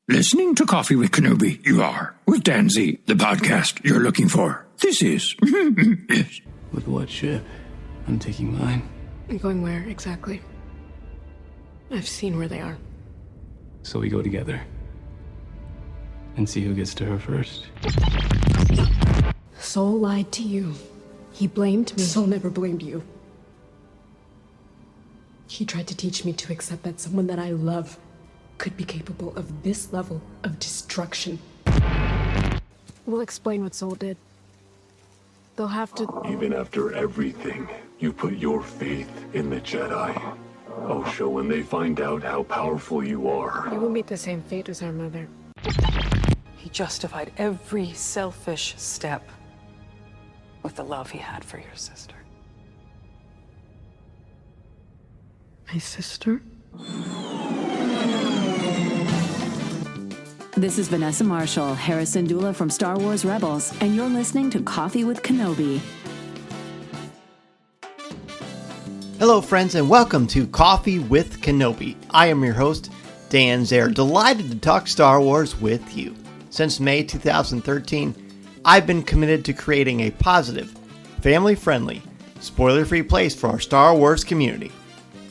Listening to Coffee with Kenobi, you are. With Dan Z, the podcast you're looking for. This is... yes. With what ship? I'm taking mine. You're going where, exactly? I've seen where they are. So we go together. And see who gets to her first. Soul lied to you. He blamed me. Soul never blamed you. He tried to teach me to accept that someone that I love could be capable of this level of destruction. We'll explain what Soul did. They'll have to... Even after everything, you put your faith in the Jedi. I'll show when they find out how powerful you are. You will meet the same fate as our mother. He justified every selfish step with the love he had for your sister. My sister? This is Vanessa Marshall, Harrison Dula from Star Wars Rebels, and you're listening to Coffee with Kenobi. Hello, friends, and welcome to Coffee with Kenobi. I am your host, Dan Zehr, delighted to talk Star Wars with you. Since May 2013, I've been committed to creating a positive, family-friendly, spoiler-free place for our Star Wars community.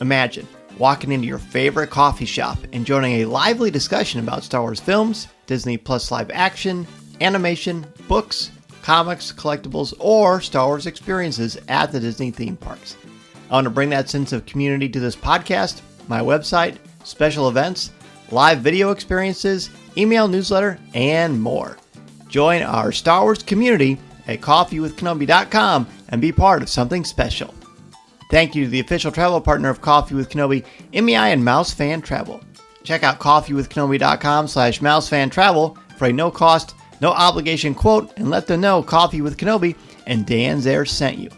Imagine walking into your favorite coffee shop and joining a lively discussion about Star Wars films, Disney Plus live action, animation, books, comics, collectibles, or Star Wars experiences at the Disney theme parks. I want to bring that sense of community to this podcast, my website, special events, live video experiences, email newsletter, and more. Join our Star Wars community at coffeewithkenobi.com and be part of something special. Thank you to the official travel partner of Coffee with Kenobi, MEI and Mouse Fan Travel. Check out coffeewithkenobi.com/mousefantravel for a no-cost, no-obligation quote and let them know Coffee with Kenobi and Dan Zehr sent you.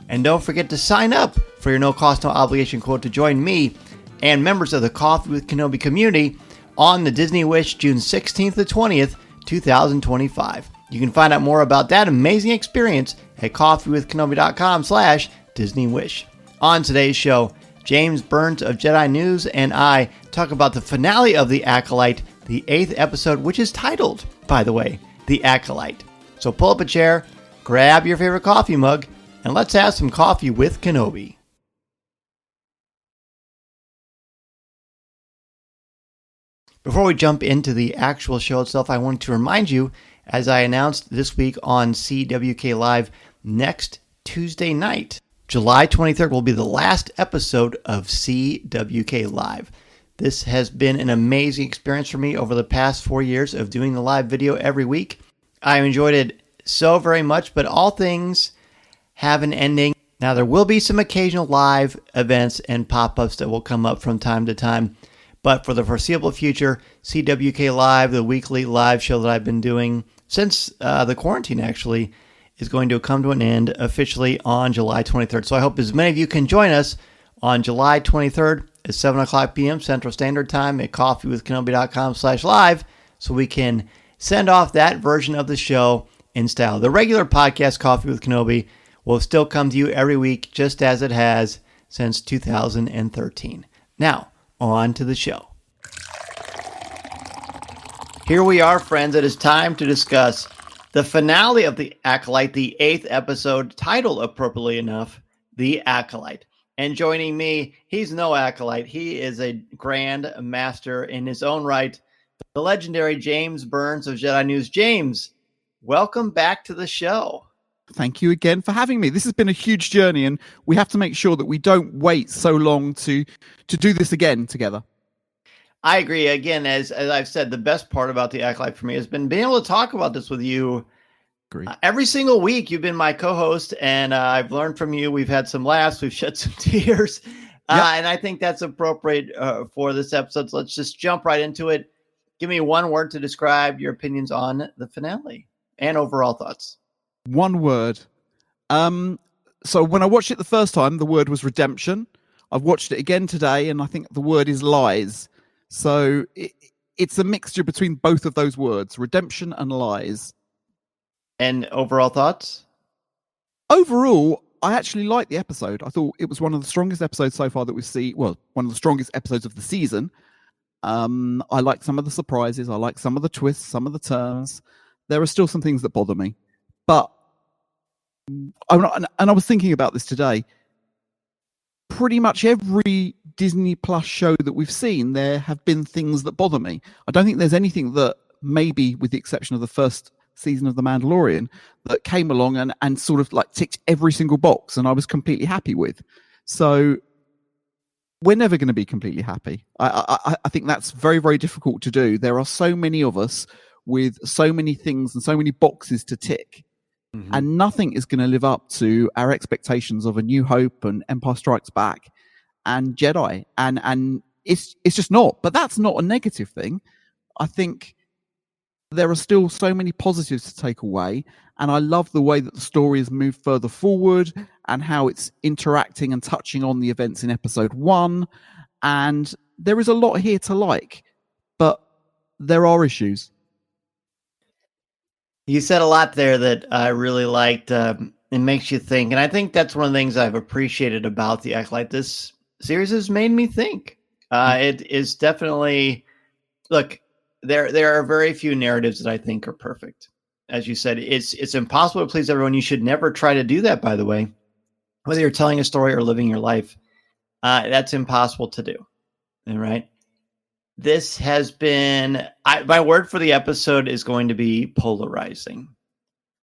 And don't forget to sign up for your no-cost, no-obligation quote to join me and members of the Coffee with Kenobi community on the Disney Wish June 16th to 20th, 2025. You can find out more about that amazing experience at coffeewithkenobi.com/DisneyWish. On today's show, James Burns of Jedi News and I talk about the finale of The Acolyte, the 8th episode, which is titled, by the way, The Acolyte. So pull up a chair, grab your favorite coffee mug, and let's have some coffee with Kenobi. Before we jump into the actual show itself, I wanted to remind you, as I announced this week on CWK Live, next Tuesday night, July 23rd, will be the last episode of CWK Live. This has been an amazing experience for me over the past 4 years of doing the live video every week. I enjoyed it so very much, but all things have an ending. Now, there will be some occasional live events and pop-ups that will come up from time to time. But for the foreseeable future, CWK Live, the weekly live show that I've been doing since the quarantine actually, is going to come to an end officially on July 23rd. So I hope as many of you can join us on July 23rd at 7 o'clock p.m. Central Standard Time at coffeewithkenobi.com/live so we can send off that version of the show in style. The regular podcast, Coffee with Kenobi, will still come to you every week just as it has since 2013. Now, on to the show. Here we are, friends. It is time to discuss the finale of The Acolyte, the 8th episode, titled appropriately enough, The Acolyte. And joining me, he's no acolyte. He is a grand master in his own right, the legendary James Burns of Jedi News. James, welcome back to the show. Thank you again for having me. This has been a huge journey, and we have to make sure that we don't wait so long to do this again together. I agree. Again, as I've said, the best part about The Acolyte for me has been being able to talk about this with you. Every single week. You've been my co-host, and I've learned from you. We've had some laughs. We've shed some tears. And I think that's appropriate for this episode. So let's just jump right into it. Give me one word to describe your opinions on the finale and overall thoughts. One word. So when I watched it the first time, the word was redemption. I've watched it again today, and I think the word is lies. So it's a mixture between both of those words, redemption and lies. And overall thoughts? Overall, I actually liked the episode. I thought it was one of the strongest episodes so far that we've seen. Well, one of the strongest episodes of the season. I like some of the surprises. I like some of the twists, some of the turns. There are still some things that bother me. But and I was thinking about this today. Pretty much every Disney Plus show that we've seen, there have been things that bother me. I don't think there's anything that, maybe with the exception of the first season of The Mandalorian, that came along and sort of like ticked every single box and I was completely happy with. So we're never going to be completely happy. I think that's very, very difficult to do. There are so many of us with so many things and so many boxes to tick. Mm-hmm. And nothing is going to live up to our expectations of A New Hope and Empire Strikes Back and Jedi. And it's just not. But that's not a negative thing. I think there are still so many positives to take away. And I love the way that the story has moved further forward and how it's interacting and touching on the events in episode 1. And there is a lot here to like. But there are issues. You said a lot there that I really liked. It makes you think. And I think that's one of the things I've appreciated about the Acolyte. This series has made me think. It is definitely, look, there are very few narratives that I think are perfect. As you said, it's impossible to please everyone. You should never try to do that, by the way. Whether you're telling a story or living your life, that's impossible to do. All right. This has been, my word for the episode is going to be polarizing.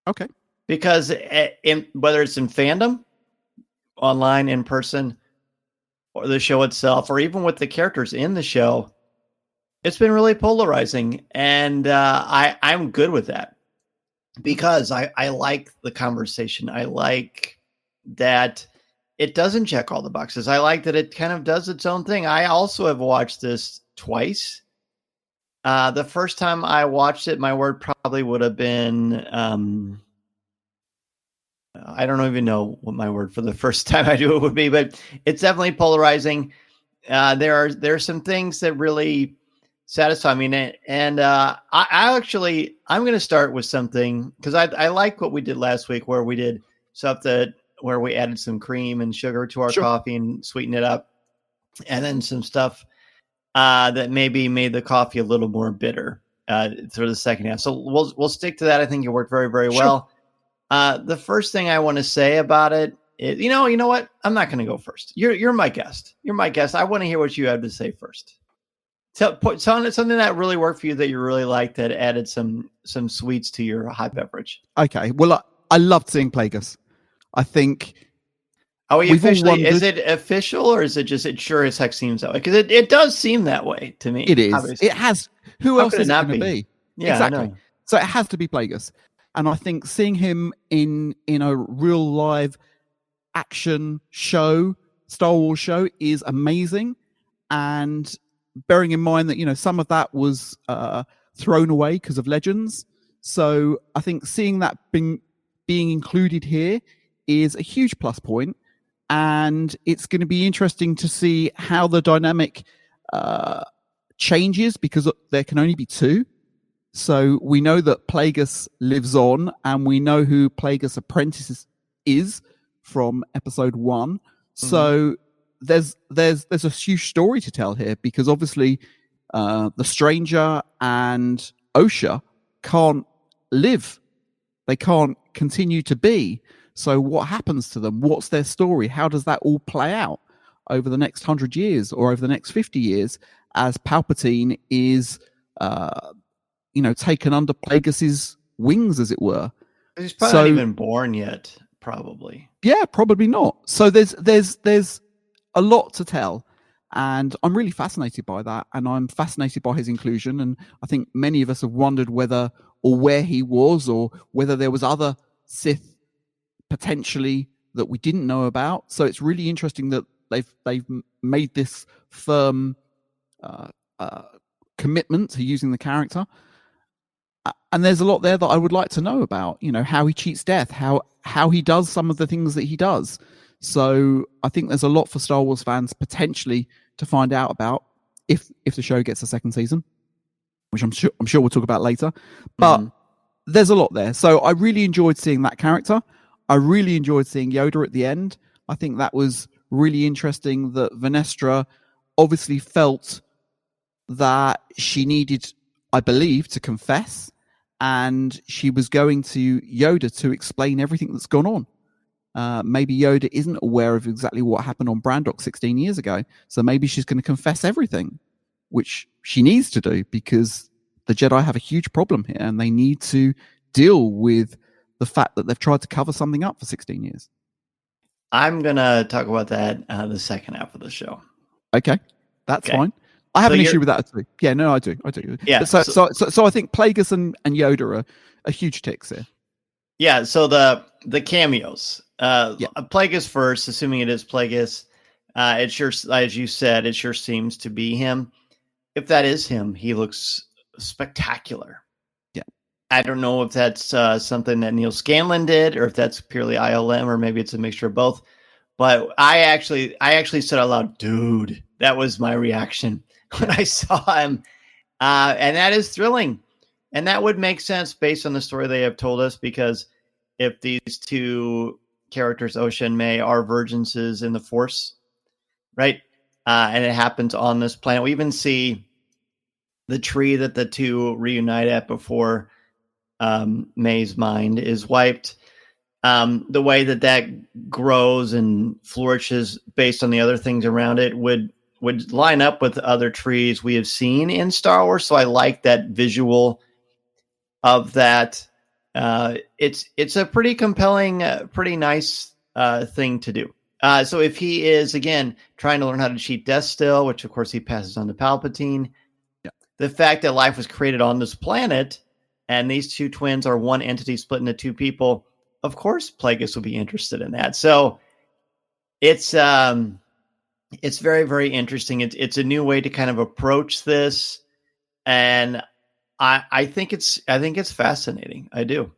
Okay. Because whether it's in fandom, online, in person, or the show itself, or even with the characters in the show, it's been really polarizing. And I'm good with that. Because I like the conversation. I like that it doesn't check all the boxes. I like that it kind of does its own thing. I also have watched this twice. The first time I watched it, my word probably would have been, I don't even know what my word for the first time I do it would be, but it's definitely polarizing. There are some things that really satisfy me. And I'm going to start with something because I like what we did last week where we did stuff where we added some cream and sugar to our coffee and sweetened it up. And then some stuff that maybe made the coffee a little more bitter through the second half. So we'll stick to that. I think it worked very, very well. The first thing I want to say about it is, you know what? I'm not going to go first. You're my guest. You're my guest. I want to hear what you have to say first. Tell something that really worked for you that you really liked that added some sweets to your hot beverage. Okay. Well, I loved seeing Plagueis. I think. Are we officially? Is it official or is it just? It sure as heck seems that way because it does seem that way to me. It is. Obviously. It has. Who else is it going to be? Yeah, exactly. So it has to be Plagueis, and I think seeing him in a real live action show, Star Wars show, is amazing. And bearing in mind that some of that was thrown away because of Legends, so I think seeing that being included here is a huge plus point. And it's going to be interesting to see how the dynamic changes because there can only be 2. So we know that Plagueis lives on, and we know who Plagueis' apprentice is from episode 1. Mm-hmm. So there's a huge story to tell here because obviously the Stranger and Osha can't live. They can't continue to be. So what happens to them? What's their story? How does that all play out over the next 100 years or over the next 50 years as Palpatine is, taken under Plagueis' wings, as it were? He's probably not even born yet, probably. Yeah, probably not. So there's a lot to tell. And I'm really fascinated by that. And I'm fascinated by his inclusion. And I think many of us have wondered whether or where he was or whether there was other Sith potentially that we didn't know about. So it's really interesting that they've made this firm commitment to using the character. And there's a lot there that I would like to know about, how he cheats death, how he does some of the things that he does. So I think there's a lot for Star Wars fans potentially to find out about if the show gets a second season, which I'm sure we'll talk about later. But there's a lot there. So I really enjoyed seeing that character. I really enjoyed seeing Yoda at the end. I think that was really interesting that Venestra obviously felt that she needed, I believe, to confess, and she was going to Yoda to explain everything that's gone on. Maybe Yoda isn't aware of exactly what happened on Brandok 16 years ago, so maybe she's going to confess everything, which she needs to do because the Jedi have a huge problem here, and they need to deal with the fact that they've tried to cover something up for 16 years. I'm going to talk about that the second half of the show. Okay, that's Okay. fine. I have an issue with that too. Yeah, no, I do. Yeah. So I think Plagueis and Yoda are huge ticks here. Yeah. So the cameos. Plagueis first, assuming it is Plagueis. It sure, as you said, it sure seems to be him. If that is him, he looks spectacular. Yeah. I don't know if that's something that Neil Scanlon did, or if that's purely ILM, or maybe it's a mixture of both. But I actually said out loud, "Dude," that was my reaction when I saw him, and that is thrilling, and that would make sense based on the story they have told us. Because if these two characters, Osha and May, are virginses in the Force, right, and it happens on this planet, we even see the tree that the two reunite at before May's mind is wiped. The way that grows and flourishes based on the other things around it would line up with other trees we have seen in Star Wars. So I like that visual of that. It's a pretty compelling, pretty nice thing to do. So if he is, again, trying to learn how to cheat death still, which of course he passes on to Palpatine, the fact that life was created on this planet and these two twins are one entity split into two people, of course Plagueis will be interested in that. So it's very, very interesting. It's a new way to kind of approach this, and I think it's fascinating. I do.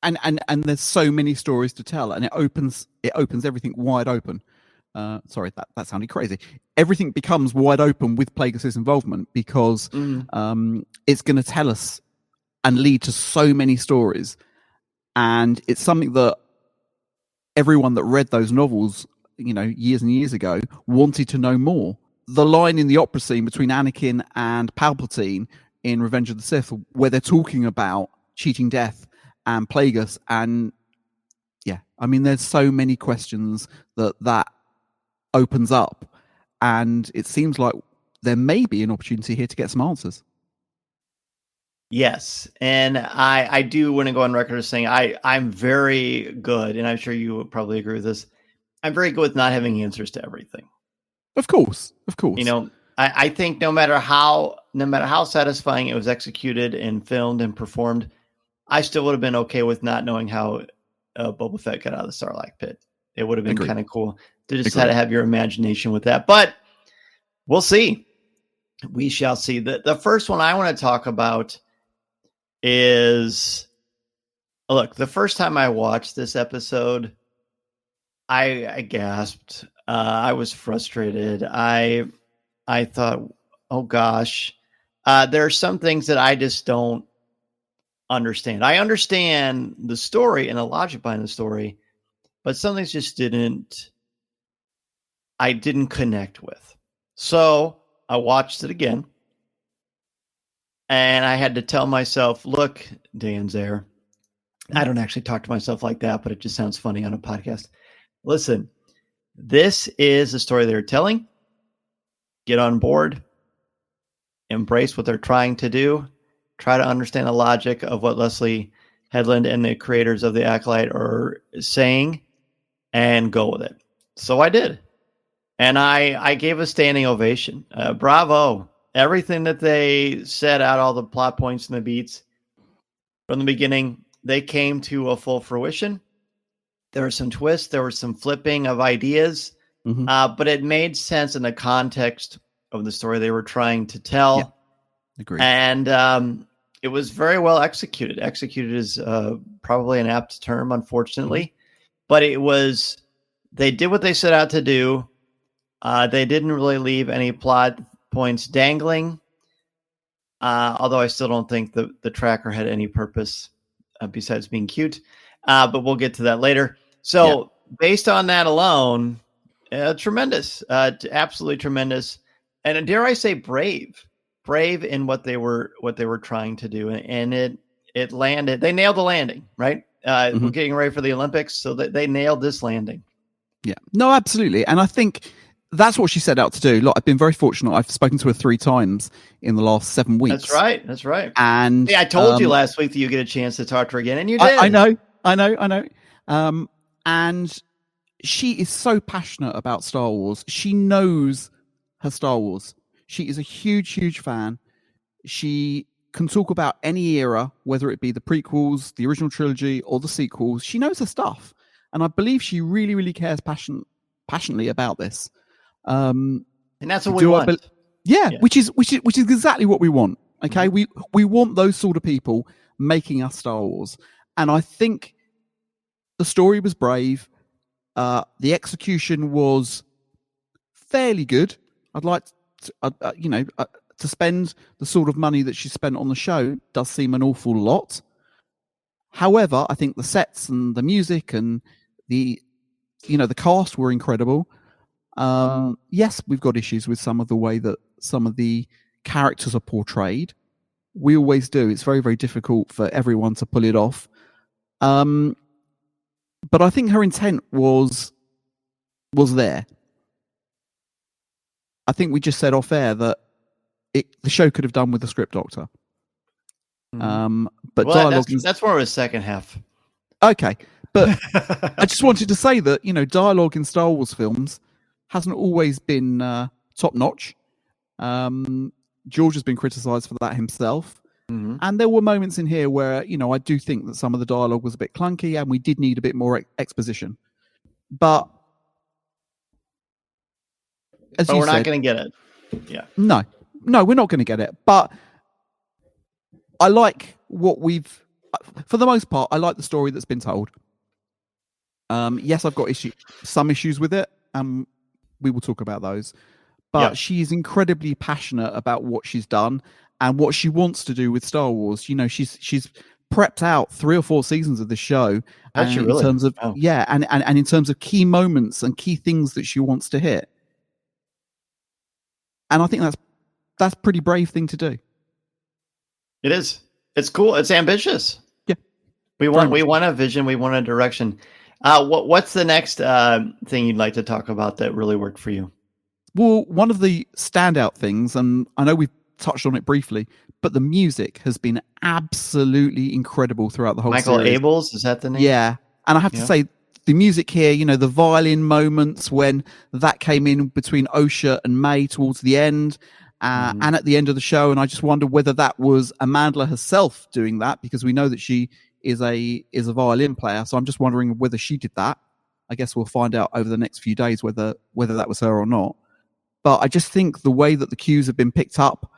And there's so many stories to tell, and it opens everything wide open. Sorry, that sounded crazy. Everything becomes wide open with Plagueis' involvement because it's going to tell us and lead to so many stories. And it's something that everyone that read those novels, years and years ago, wanted to know more. The line in the opera scene between Anakin and Palpatine in Revenge of the Sith, where they're talking about cheating death and Plagueis, and there's so many questions that opens up, and it seems like there may be an opportunity here to get some answers. Yes, and I do want to go on record as saying I'm very good, and I'm sure you would probably agree with this. I'm very good with not having answers to everything. Of course. I think no matter how satisfying it was executed and filmed and performed, I still would have been okay with not knowing how Boba Fett got out of the Sarlacc pit. It would have been kind of cool to just had to have your imagination with that. But we'll see. We shall see. The first one I want to talk about is, look, the first time I watched this episode, I gasped. I was frustrated. I thought, oh gosh, there are some things that I just don't understand. I understand the story and the logic behind the story, but some things just I didn't connect with. So I watched it again, and I had to tell myself, look, Dan Zehr, I don't actually talk to myself like that, but it just sounds funny on a podcast. Listen, this is the story they're telling. Get on board. Embrace what they're trying to do. Try to understand the logic of what Leslie Headland and the creators of the Acolyte are saying, and go with it. So I did. And I gave a standing ovation. Bravo. Everything that they set out, all the plot points and the beats from the beginning, they came to a full fruition. There were some twists. There was some flipping of ideas. But it made sense in the context of the story they were trying to tell. Yeah. Agreed. And it was very well executed. Executed is probably an apt term, unfortunately. But they did what they set out to do. They didn't really leave any plot points dangling. Although I still don't think the tracker had any purpose besides being cute. But we'll get to that later. So based on that alone, tremendous, absolutely tremendous. and dare I say brave in what they were trying to do, and it landed. They nailed the landing, right? We're getting ready for the Olympics, so that they nailed this landing. Yeah, no, absolutely. And I think that's what she set out to do. Look, I've been very fortunate. I've spoken to her 3 times in the last 7 weeks. That's right. And I told you last week that you get a chance to talk to her again, and you did. I know. And she is so passionate about Star Wars. She knows her Star Wars. She is a huge, huge fan. She can talk about any era, whether it be the prequels, the original trilogy, or the sequels. She knows her stuff. And I believe she really, really cares passionately about this. And that's what we want. Which is exactly what we want. Okay, we want those sort of people making us Star Wars. And I think the story was brave. The execution was fairly good. I'd like to spend the sort of money that she spent on the show does seem an awful lot. However, I think the sets and the music and the cast were incredible. Yes, we've got issues with some of the way that some of the characters are portrayed. We always do. It's very, very difficult for everyone to pull it off. But I think her intent was there. I think we just said off air that the show could have done with the script doctor. But dialogue that's more of a second half. Okay. But I just wanted to say that, dialogue in Star Wars films hasn't always been top notch. George has been criticized for that himself. And there were moments in here where, I do think that some of the dialogue was a bit clunky and we did need a bit more exposition. But we're not going to get it. Yeah. No, we're not going to get it. But I like for the most part, I like the story that's been told. Yes, I've got some issues with it, and we will talk about those. But she is incredibly passionate about what she's done and what she wants to do with Star Wars. She's prepped out 3 or 4 seasons of the show, and in terms of and in terms of key moments and key things that she wants to hit. And I think that's a pretty brave thing to do. It is. It's cool. It's ambitious. Yeah. We want a vision. We want a direction. What's the next thing you'd like to talk about that really worked for you? Well, one of the standout things, and I know we've touched on it briefly, but the music has been absolutely incredible throughout the whole Michael series. Abels, is that the name? Yeah. And I have to say, the music here, the violin moments when that came in between Osha and May towards the end, and at the end of the show, and I just wonder whether that was Amandla herself doing that, because we know that she is a violin player. So I'm just wondering whether she did that. I guess we'll find out over the next few days whether that was her or not. But I just think the way that the cues have been picked up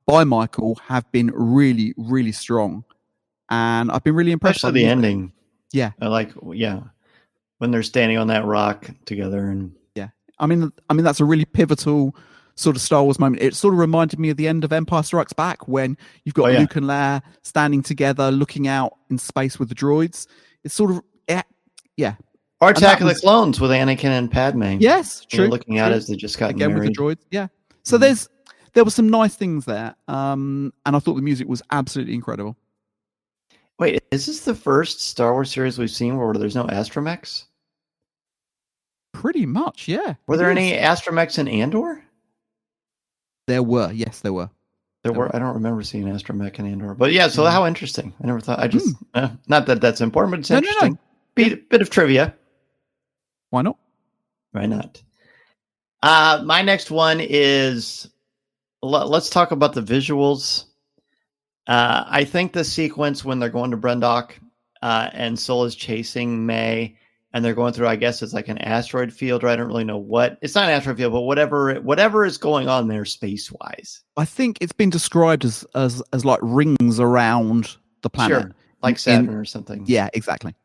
by Michael have been really, really strong, and I've been really impressed. Especially the ending. Yeah, when they're standing on that rock together, and I mean that's a really pivotal sort of Star Wars moment. It sort of reminded me of the end of Empire Strikes Back when you've got Luke and Leia standing together, looking out in space with the droids. It's sort of Or Attack of the Clones with Anakin and Padme. Yes, true. Looking out as they just got again married. With the droids. Yeah. So there were some nice things there, and I thought the music was absolutely incredible. Wait, is this the first Star Wars series we've seen where there's no astromechs? Pretty much, yeah. Were there any astromechs in Andor? There were, yes, there were. There were. I don't remember seeing astromech in Andor, but so how interesting! I never thought. I just not that that's important, but it's interesting. No. Bit of trivia. Why not? Why not? My next one is. Let's talk about the visuals. I think the sequence when they're going to Brendok and Sola's chasing May, and they're going through, I guess it's like an asteroid field, or I don't really know what. It's not an asteroid field, but whatever is going on there space-wise. I think it's been described as like rings around the planet. Sure, like Saturn or something. Yeah, exactly.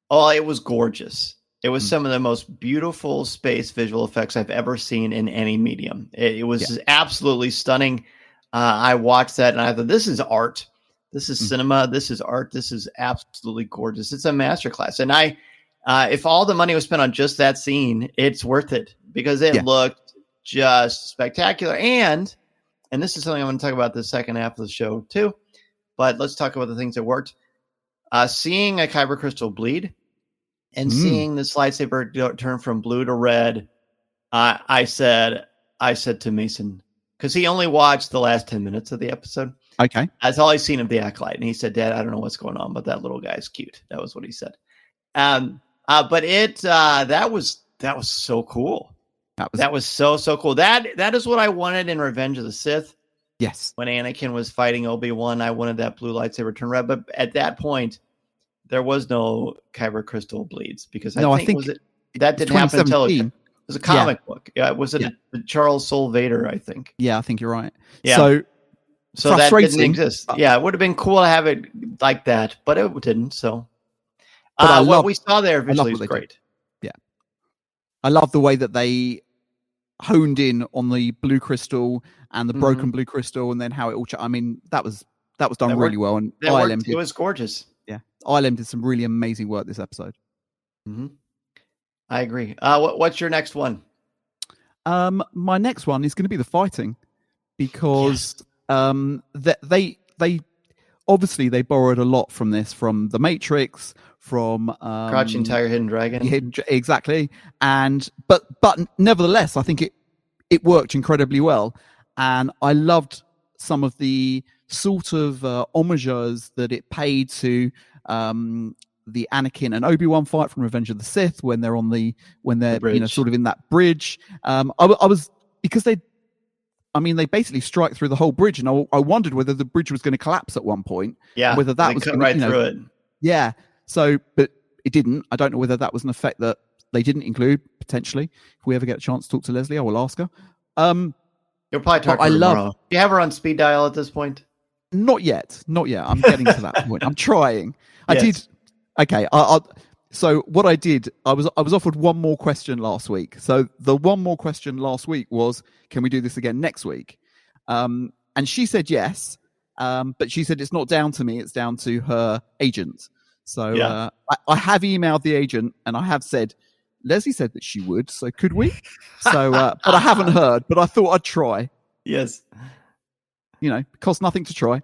Oh, it was gorgeous. It was some of the most beautiful space visual effects I've ever seen in any medium. It was absolutely stunning. I watched that and I thought, this is art. This is cinema. This is art. This is absolutely gorgeous. It's a masterclass. And if all the money was spent on just that scene, it's worth it because it looked just spectacular. And this is something I'm going to talk about the second half of the show too. But let's talk about the things that worked. Seeing a kyber crystal bleed and seeing this lightsaber turn from blue to red. I said to Mason, because he only watched the last 10 minutes of the episode. Okay. That's all I've seen of the Acolyte. And he said, Dad, I don't know what's going on, but that little guy's cute. That was what he said. But that was so cool. That was so cool. That is what I wanted in Revenge of the Sith. Yes. When Anakin was fighting Obi-Wan, I wanted that blue lightsaber turn red. But at that point, there was no kyber crystal bleeds because I think that didn't happen until it was a comic book. Yeah, was it Charles Soule Vader? I think. Yeah, I think you're right. Yeah. So that didn't exist. Yeah, it would have been cool to have it like that, but it didn't. So, what we saw there visually was great. Yeah, I love the way that they honed in on the blue crystal and the broken blue crystal, and then how it all. I mean, that was done really well, and it was gorgeous. Yeah, ILM did some really amazing work this episode. Mm-hmm. I agree. What's your next one? My next one is going to be the fighting, because they obviously they borrowed a lot from this, from The Matrix, from Crouching Tiger, Hidden Dragon. Exactly. And but nevertheless, I think it worked incredibly well, and I loved some of the sort of homages that it paid to the Anakin and Obi-Wan fight from Revenge of the Sith when they're sort of in that bridge. I was, because they basically strike through the whole bridge, and I wondered whether the bridge was going to collapse at one point. Yeah, whether that was cut right through it. Yeah. So, but it didn't. I don't know whether that was an effect that they didn't include, potentially. If we ever get a chance to talk to Leslie, I will ask her. You'll probably talk to her tomorrow. Do you have her on speed dial at this point? Not yet. I'm getting to that point. I'm trying. Yes. I did. Okay. So what I did, I was offered one more question last week. So the one more question last week was, can we do this again next week? And she said yes. But she said it's not down to me, it's down to her agent. So I have emailed the agent, and I have said, Leslie said that she would, so could we? So, but I haven't heard, but I thought I'd try. Yes. It costs nothing to try.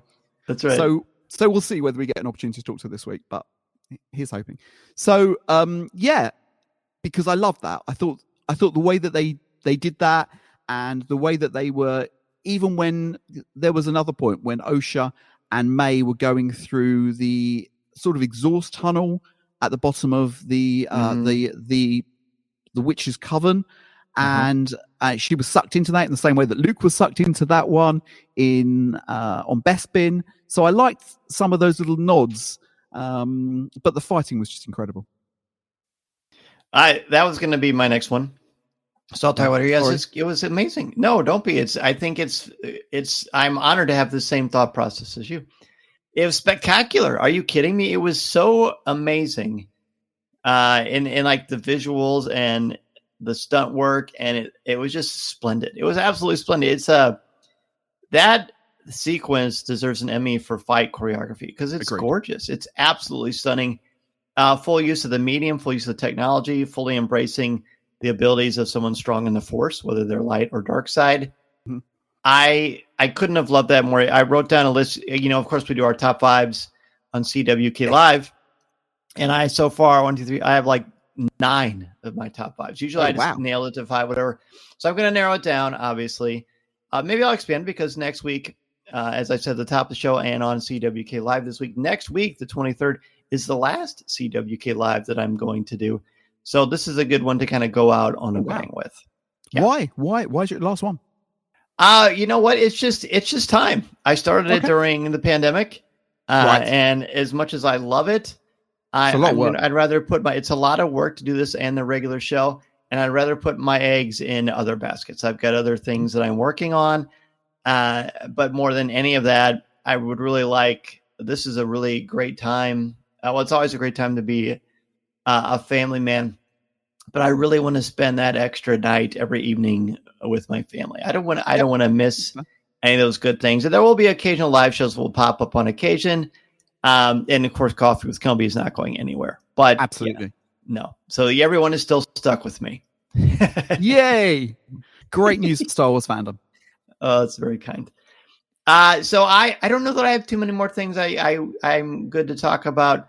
That's right. So we'll see whether we get an opportunity to talk to her this week, but here's hoping. So, because I love that. I thought the way that they did that, and the way that they were, even when there was another point when Osha and May were going through the sort of exhaust tunnel at the bottom of the witch's coven, and she was sucked into that in the same way that Luke was sucked into that one on Bespin. So I liked some of those little nods, but the fighting was just incredible. That was going to be my next one. So I'll talk about it. Yes, it was amazing. No, don't be. I think I'm honored to have the same thought process as you. It was spectacular. Are you kidding me? It was so amazing. In like the visuals and the stunt work, and it was just splendid. It was absolutely splendid. It's that sequence deserves an Emmy for fight choreography, because it's gorgeous. It's absolutely stunning. Full use of the medium, full use of the technology, fully embracing the abilities of someone strong in the Force, whether they're light or dark side. Mm-hmm. I couldn't have loved that more. I wrote down a list. Of course, we do our top fives on CWK Live, and so far 1, 2, 3. I have like 9 of my top fives. Usually, I just nail it to 5, whatever. So I'm going to narrow it down. Obviously, maybe I'll expand, because next week, as I said at the top of the show, and on CWK Live this week, next week, the 23rd, is the last CWK Live that I'm going to do. So this is a good one to kind of go out on a bang with. Yeah. Why is your last one? You know what? It's just time. I started it during the pandemic. And as much as I love it, I'd rather it's a lot of work to do this and the regular show. And I'd rather put my eggs in other baskets. I've got other things that I'm working on. But more than any of that, I would really this is a really great time. It's always a great time to be a family man, but I really want to spend that extra night every evening with my family. I don't want to miss any of those good things. And there will be occasional live shows that will pop up on occasion. And of course, Coffee with Kenobi is not going anywhere, but absolutely no. So everyone is still stuck with me. Yay. Great news for Star Wars fandom. Oh, that's very kind. So I don't know that I have too many more things I'm good to talk about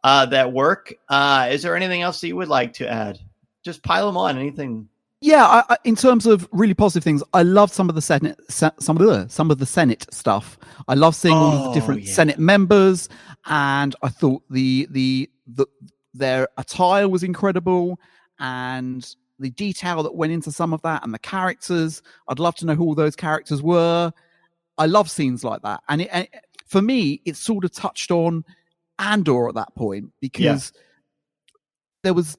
that work. Is there anything else that you would like to add? Just pile them on. Anything? Yeah, in terms of really positive things, I love some of the Senate, some of the Senate stuff. I love seeing all of the different Senate members, and I thought their attire was incredible, and the detail that went into some of that, and the characters. I'd love to know who all those characters were. I love scenes like that, and for me, it sort of touched on Andor at that point because there was.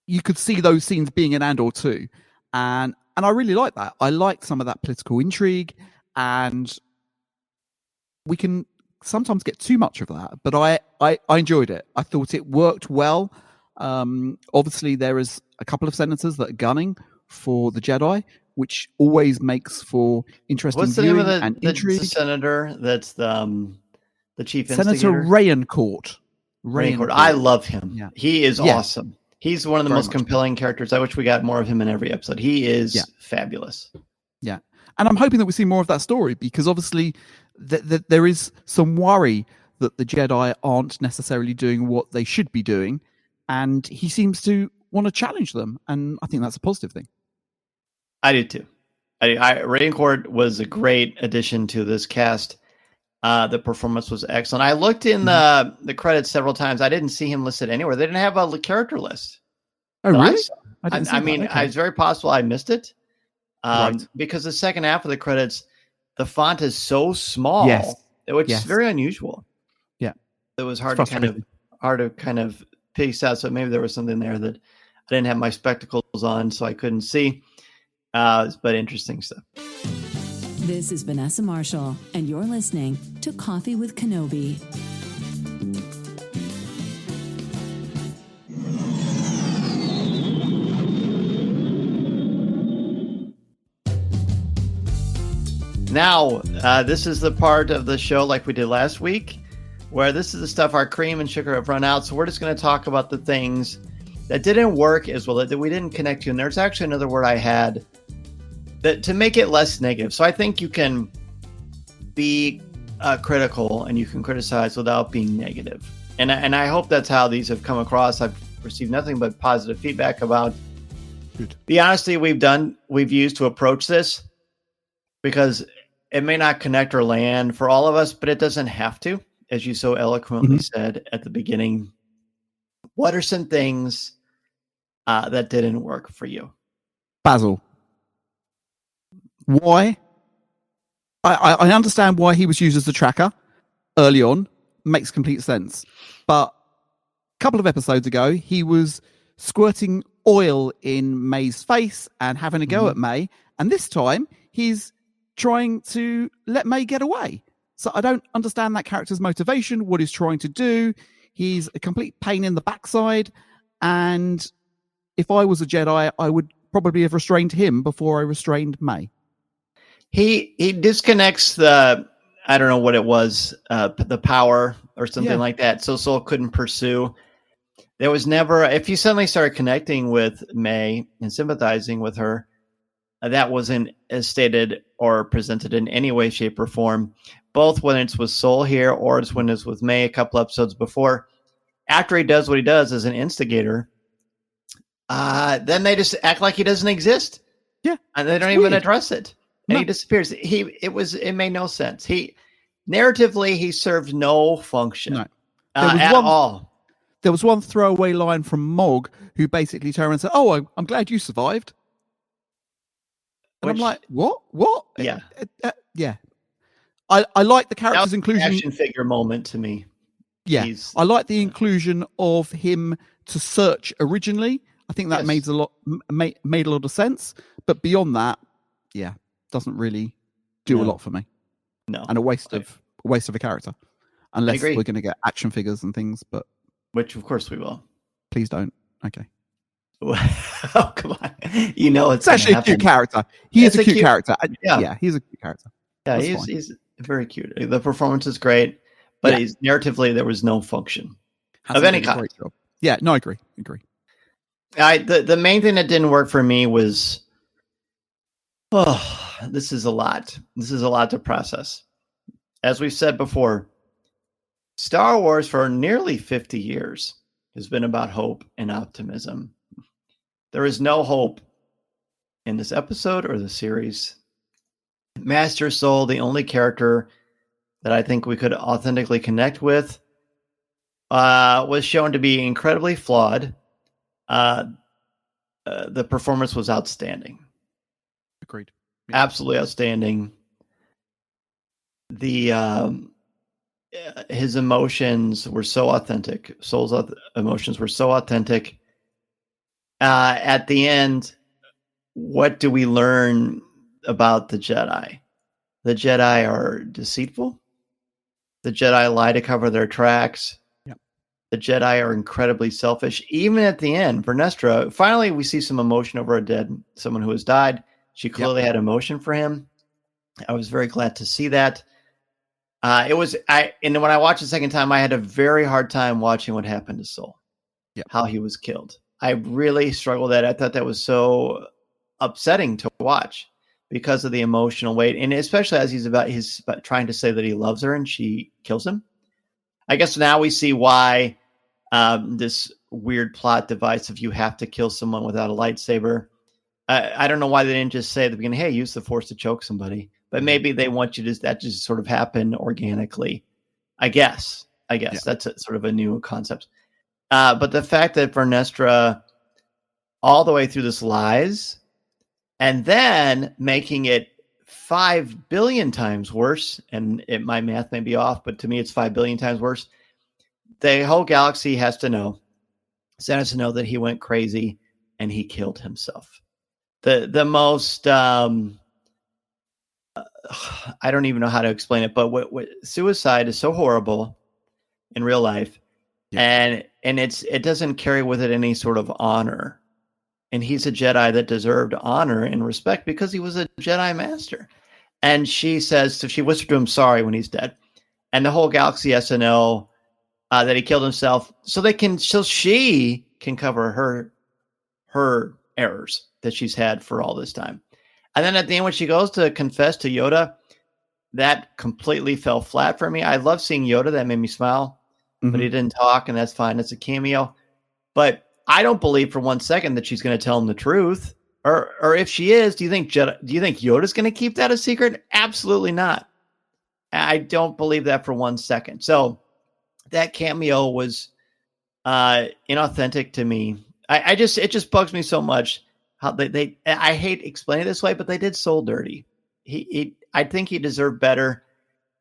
You could see those scenes being in Andor too. And I really like that. I like some of that political intrigue, and we can sometimes get too much of that, but I enjoyed it. I thought it worked well. Obviously there is a couple of senators that are gunning for the Jedi, which always makes for interesting What's the name of intrigue. The senator that's the chief Senator instigator? Rayancourt. I love him. Yeah. He is awesome. He's one of the most much. compelling characters. I wish we got more of him in every episode. He is fabulous. Yeah. And I'm hoping that we see more of that story, because obviously there is some worry that the Jedi aren't necessarily doing what they should be doing. And he seems to want to challenge them. And I think that's a positive thing. I do too. Rayancourt was a great addition to this cast. The performance was excellent. I looked in the credits several times. I didn't see him listed anywhere. They didn't have a character list. Oh, really? I mean, it's very possible I missed it. Because the second half of the credits, the font is so small, which is very unusual. Yeah, it was hard to kind of piece out. So maybe there was something there that I didn't have my spectacles on, so I couldn't see. But interesting stuff. This is Vanessa Marshall, and you're listening to Coffee with Kenobi. Now, this is the part of the show, like we did last week, where this is the stuff our cream and sugar have run out. So we're just going to talk about the things that didn't work as well, that we didn't connect to. And there's actually another word I had that to make it less negative. So I think you can be critical and you can criticize without being negative. And I hope that's how these have come across. I've received nothing but positive feedback about the honesty we've used to approach this, because it may not connect or land for all of us, but it doesn't have to, as you so eloquently said at the beginning. What are some things that didn't work for you? Basil. Why? I understand why he was used as the tracker early on. Makes complete sense. But a couple of episodes ago, he was squirting oil in May's face and having a go at May. And this time, he's trying to let May get away. So I don't understand that character's motivation, what he's trying to do. He's a complete pain in the backside. And if I was a Jedi, I would probably have restrained him before I restrained May. He disconnects the, I don't know what it was, the power or something like that. So Soul couldn't pursue. There was never, if you suddenly started connecting with May and sympathizing with her, that wasn't as stated or presented in any way, shape, or form, both when it's with Soul here or it's when it's with May a couple episodes before. After he does what he does as an instigator, then they just act like he doesn't exist. Yeah. And they don't even address it. And he disappears. It made no sense. Narratively, he served no function at all. There was one throwaway line from Mog who basically turned around and said, "Oh, I'm glad you survived." And I'm like, what? Yeah. Yeah. I like the character's inclusion. Action figure moment to me. Yeah. I like the inclusion of him to search originally. I think that made a lot of sense. But beyond that, doesn't really do a lot for me. No. And a waste of a character. Unless we're going to get action figures and things, but which of course we will. Please don't. Okay. Oh, come on. It's actually a cute character. He is a cute character. Yeah, he's a cute character. Yeah, he's very cute. The performance is great, but narratively there was no function of any kind. Yeah, no, I agree. The main thing that didn't work for me was Oh, this is a lot. This is a lot to process. As we've said before, Star Wars for nearly 50 years has been about hope and optimism. There is no hope in this episode or the series. Master Soul, the only character that I think we could authentically connect with, was shown to be incredibly flawed. The performance was outstanding. Agreed. Yeah. Absolutely outstanding. His emotions were so authentic. Soul's emotions were so authentic. At the end, what do we learn about the Jedi? The Jedi are deceitful. The Jedi lie to cover their tracks. Yep. The Jedi are incredibly selfish. Even at the end, Vernestra, finally we see some emotion over someone who has died. She clearly had emotion for him. I was very glad to see that. And when I watched the second time, I had a very hard time watching what happened to Soul. Yep. How he was killed. I really struggled with that. I thought that was so upsetting to watch because of the emotional weight, and especially as he's about trying to say that he loves her and she kills him. I guess now we see why this weird plot device of you have to kill someone without a lightsaber. I don't know why they didn't just say at the beginning, hey, use the Force to choke somebody. But maybe they want you to that just sort of happen organically. I guess that's sort of a new concept. But the fact that Vernestra all the way through this lies and then making it 5 billion times worse, and my math may be off, but to me it's 5 billion times worse. The whole galaxy has to know that he went crazy and he killed himself. The most I don't even know how to explain it, but what suicide is so horrible in real life, and it doesn't carry with it any sort of honor. And he's a Jedi that deserved honor and respect because he was a Jedi master. And she says, so she whispered to him sorry when he's dead, and the whole galaxy has to know that he killed himself, so she can cover her errors that she's had for all this time. And then at the end, when she goes to confess to Yoda, that completely fell flat for me. I love seeing Yoda. That made me smile, but he didn't talk, and that's fine. It's a cameo. But I don't believe for 1 second that she's going to tell him the truth. Or if she is, do you think Yoda's going to keep that a secret? Absolutely not. I don't believe that for 1 second. So that cameo was inauthentic to me. It just bugs me so much how they I hate explaining it this way, but they did Soul dirty. I think he deserved better.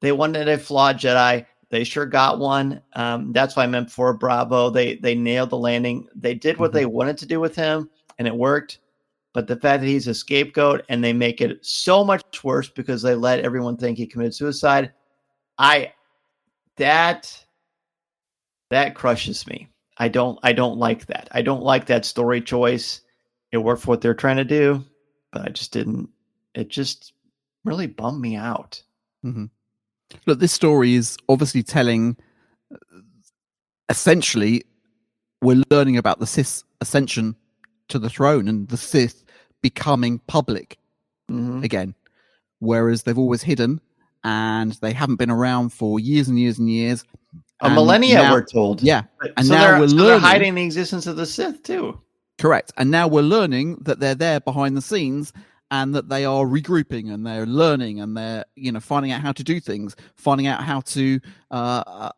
They wanted a flawed Jedi. They sure got one. That's why I meant for Bravo. They nailed the landing. They did what they wanted to do with him, and it worked. But the fact that he's a scapegoat and they make it so much worse because they let everyone think he committed suicide, that crushes me. I don't like that. I don't like that story choice. It worked for what they're trying to do, but I just didn't. It just really bummed me out. Look, this story is obviously telling, essentially, we're learning about the Sith ascension to the throne and the Sith becoming public again, whereas they've always hidden and they haven't been around for years and years and years. A millennia, we're told. Yeah. And so now we're learning. They're hiding the existence of the Sith, too. Correct. And now we're learning that they're there behind the scenes and that they are regrouping and they're learning and they're, finding out how to do things, finding out how to come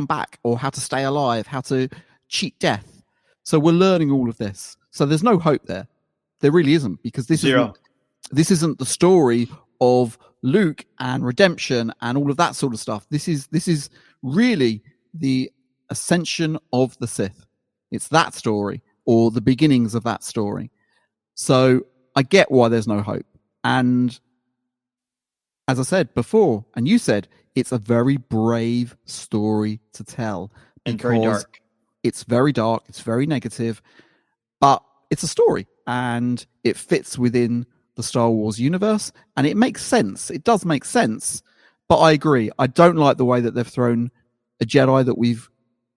back or how to stay alive, how to cheat death. So we're learning all of this. So there's no hope there. There really isn't, because this isn't the story of Luke and redemption and all of that sort of stuff. This is really the ascension of the Sith. It's that story, or the beginnings of that story. So I get why there's no hope. And as I said before, and you said, it's a very brave story to tell. And very dark. It's very dark. It's very negative. But it's a story. And it fits within the Star Wars universe. And it makes sense. It does make sense. But I agree. I don't like the way that they've thrown a Jedi that we've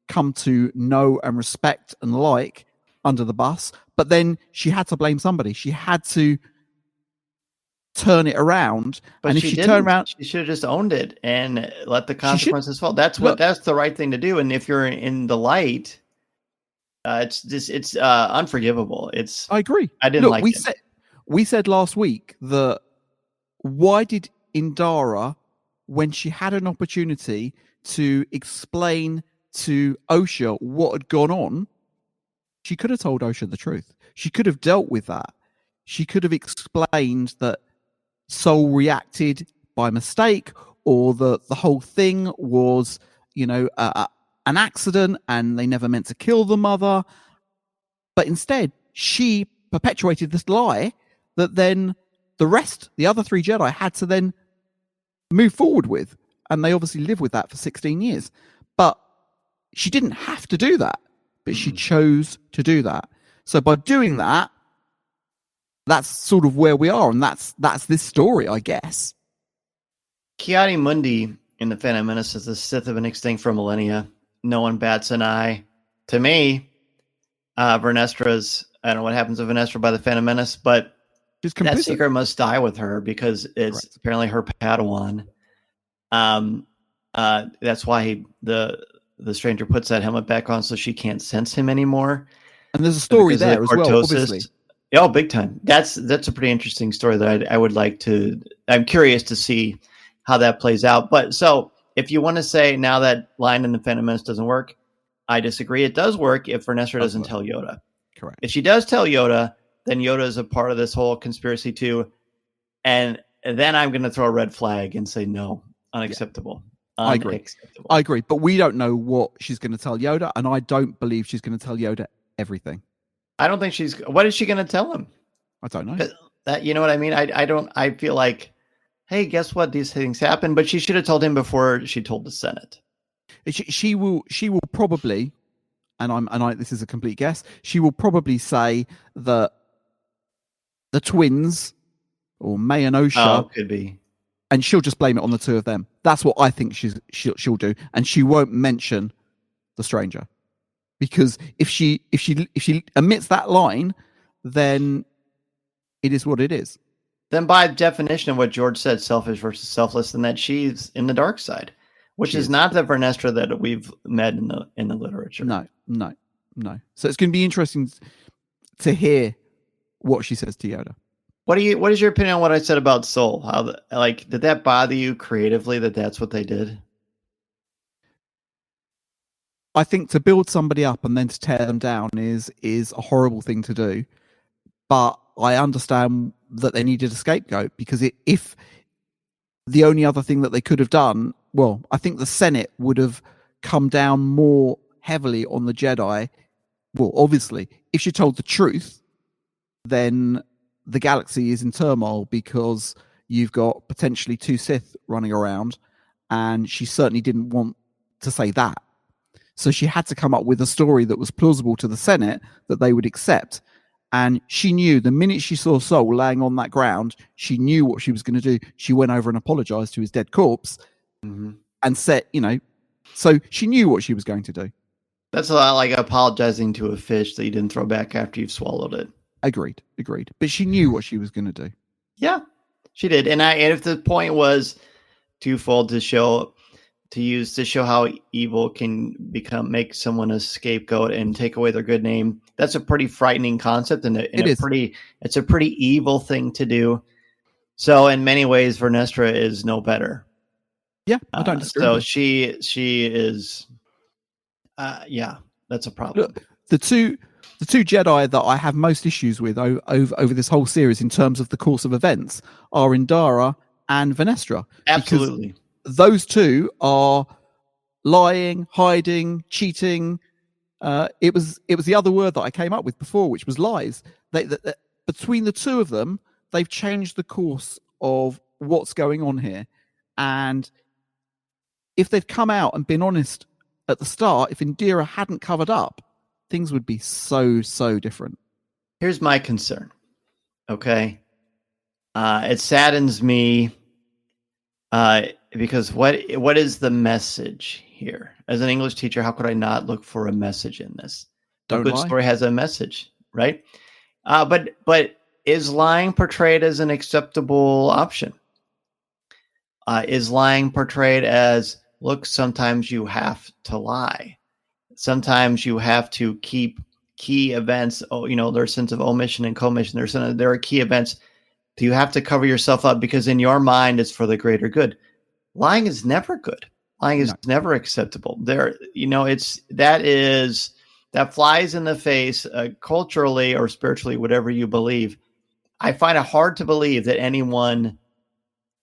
come to know and respect and like under the bus. But then she had to blame somebody. She had to turn it around. But and if she she didn't. turned around, She should have just owned it and let the should- consequences fall. That's the right thing to do. And if you're in the light, it's unforgivable. I agree. I didn't like it. We said last week that why did Indara, when she had an opportunity to explain to Osha what had gone on, she could have told Osha the truth. She could have dealt with that. She could have explained that Soul reacted by mistake, or the whole thing was, an accident and they never meant to kill the mother. But instead, she perpetuated this lie that then the other three Jedi had to then move forward with. And they obviously lived with that for 16 years. But she didn't have to do that, but she chose to do that. So by doing that, that's sort of where we are. And that's this story, I guess. Kiadi Mundi in The Phantom Menace is the Sith have been extinct for millennia. No one bats an eye. To me, Vernestra's, I don't know what happens to Vernestra by the Phantom Menace, but that secret must die with her because it's apparently her Padawan. That's why the stranger puts that helmet back on so she can't sense him anymore. And there's a story there as well, obviously. Oh, big time. That's a pretty interesting story that I would like to. I'm curious to see how that plays out. But so if you want to say now that line in the Phantom Menace doesn't work, I disagree. It does work if Vernestra doesn't tell Yoda. Correct. If she does tell Yoda, then Yoda is a part of this whole conspiracy too. And then I'm going to throw a red flag and say no, unacceptable. Yeah. I agree. But we don't know what she's going to tell Yoda, and I don't believe she's going to tell Yoda everything. I don't think what is she going to tell him? I don't know. That, you know what I mean? I feel like, hey, guess what? These things happen, but she should have told him before she told the Senate. She will probably, this is a complete guess, she will probably say that the twins, or May and Osha, could be, and she'll just blame it on the two of them. That's what I think she'll do, and she won't mention the stranger, because if she omits that line, then it is what it is. Then, by definition of what George said, selfish versus selfless, and that she's in the dark side, which is not the Vernestra that we've met in the literature. No. So it's going to be interesting to hear what she says to Yoda. What is your opinion on what I said about Soul? How did that bother you creatively that that's what they did? I think to build somebody up and then to tear them down is a horrible thing to do. But I understand that they needed a scapegoat, because if the only other thing that they could have done, well, I think the Senate would have come down more heavily on the Jedi. Well, obviously, if she told the truth, then the galaxy is in turmoil because you've got potentially two Sith running around, and she certainly didn't want to say that. So she had to come up with a story that was plausible to the Senate that they would accept. And she knew the minute she saw Soul laying on that ground, she knew what she was going to do. She went over and apologized to his dead corpse and said, so she knew what she was going to do. That's a lot like apologizing to a fish that you didn't throw back after you've swallowed it. Agreed. But she knew what she was going to do. Yeah, she did. And if the point was twofold to show how evil can make someone a scapegoat and take away their good name, that's a pretty frightening concept, and it's a pretty evil thing to do. So in many ways, Vernestra is no better. Yeah, I don't disagree. So she is, that's a problem. Look, the two Jedi that I have most issues with over this whole series in terms of the course of events are Indara and Vernestra. Absolutely. Those two are lying, hiding, cheating. It was the other word that I came up with before, which was lies. Between the two of them, they've changed the course of what's going on here. And if they'd come out and been honest at the start, if Indira hadn't covered up, things would be so different. Here's my concern. Okay. It saddens me. Because what is the message here? As an English teacher, how could I not look for a message in this? A good story has a message, right? But is lying portrayed as an acceptable option? Is lying portrayed as, look, sometimes you have to lie. Sometimes you have to keep key events. Oh, there's a sense of omission and commission. There are key events. You have to cover yourself up because in your mind it's for the greater good. Lying is never good. Lying is never acceptable. That flies in the face culturally or spiritually, whatever you believe. I find it hard to believe that anyone,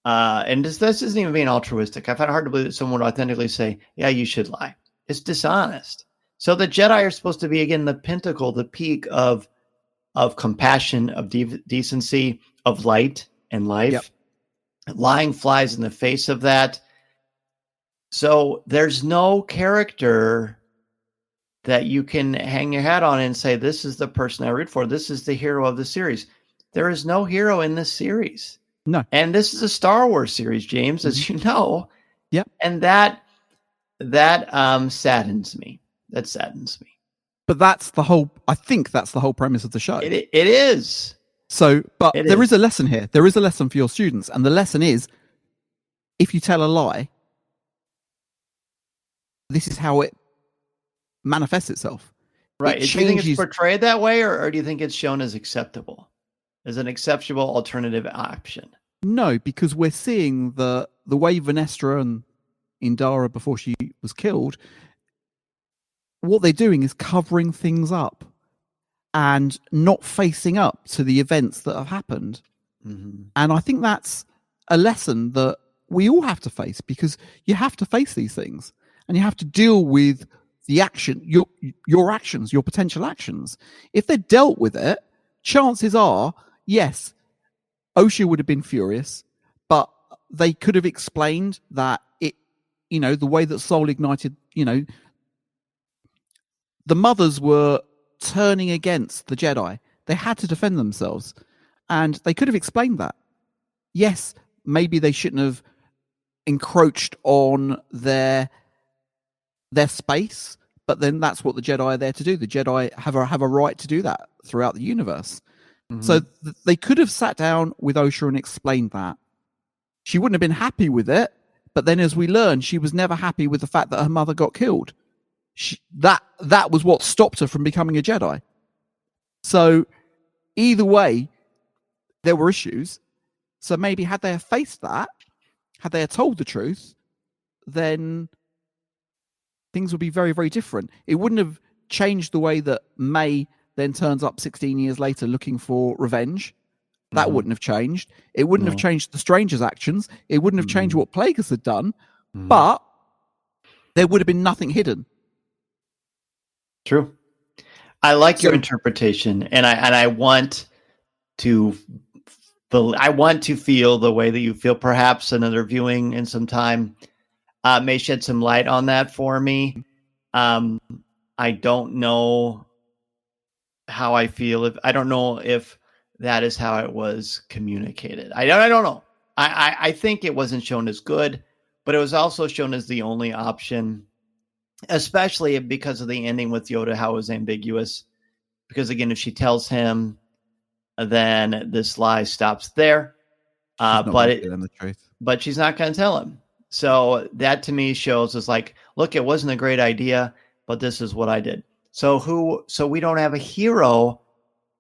and this isn't even being altruistic. I find it hard to believe that someone would authentically say, yeah, you should lie. It's dishonest. So the Jedi are supposed to be, again, the pinnacle, the peak of compassion, of decency, of light and life. Yep. Lying flies in the face of that. So there's no character that you can hang your hat on and say, this is the person I root for. This is the hero of the series. There is no hero in this series. No. And this is a Star Wars series, James, as you know. Yep. And that saddens me. That saddens me. But I think that's the whole premise of the show. It is. So, but there is a lesson here. There is a lesson for your students. And the lesson is, if you tell a lie, this is how it manifests itself. Right. Do you think it's portrayed that way, or do you think it's shown as acceptable? As an acceptable alternative option? No, because we're seeing the way Vanestra and Indara, before she was killed, what they're doing is covering things up and not facing up to the events that have happened. Mm-hmm. And I think that's a lesson that we all have to face, because you have to face these things and you have to deal with the action, your actions, your potential actions. If they're dealt with it, chances are, yes, Osha would have been furious, but they could have explained that the way that Soul ignited, the mothers were turning against the Jedi. They had to defend themselves, and they could have explained that. Yes, maybe they shouldn't have encroached on their space, but then that's what the Jedi are there to do. The Jedi have a right to do that throughout the universe. Mm-hmm. So they could have sat down with Osha and explained that. She wouldn't have been happy with it, but then as we learn, she was never happy with the fact that her mother got killed. That was what stopped her from becoming a Jedi. So either way, there were issues. So maybe had they faced that, had they told the truth, then things would be very, very different. It wouldn't have changed the way that May then turns up 16 years later looking for revenge. That wouldn't have changed. It wouldn't have changed the Stranger's actions. It wouldn't have changed what Plagueis had done. But there would have been nothing hidden. True. I like your interpretation, and I want to feel the way that you feel. Perhaps another viewing in some time may shed some light on that for me. I don't know how I feel. I don't know if that is how it was communicated. I don't know. I think it wasn't shown as good, but it was also shown as the only option, especially because of the ending with Yoda, how it was ambiguous. Because again, if she tells him, then this lie stops there. But she's not going to tell him. So that to me shows us like, look, it wasn't a great idea, but this is what I did. So we don't have a hero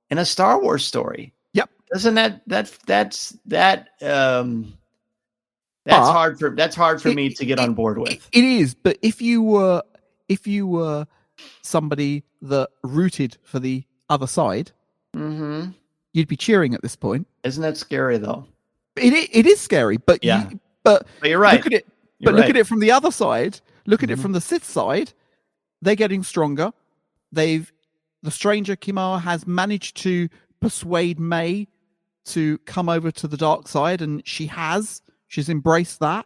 in a Star Wars story. Yep. Doesn't that's hard for me to get on board with. It is, but if you were somebody that rooted for the other side, you'd be cheering at this point. Isn't that scary though? It is scary, but yeah. But you're right. Look at it. Look at it from the other side. Look at it from the Sith side. They're getting stronger. The Stranger Kimar has managed to persuade May to come over to the dark side, and she's embraced that.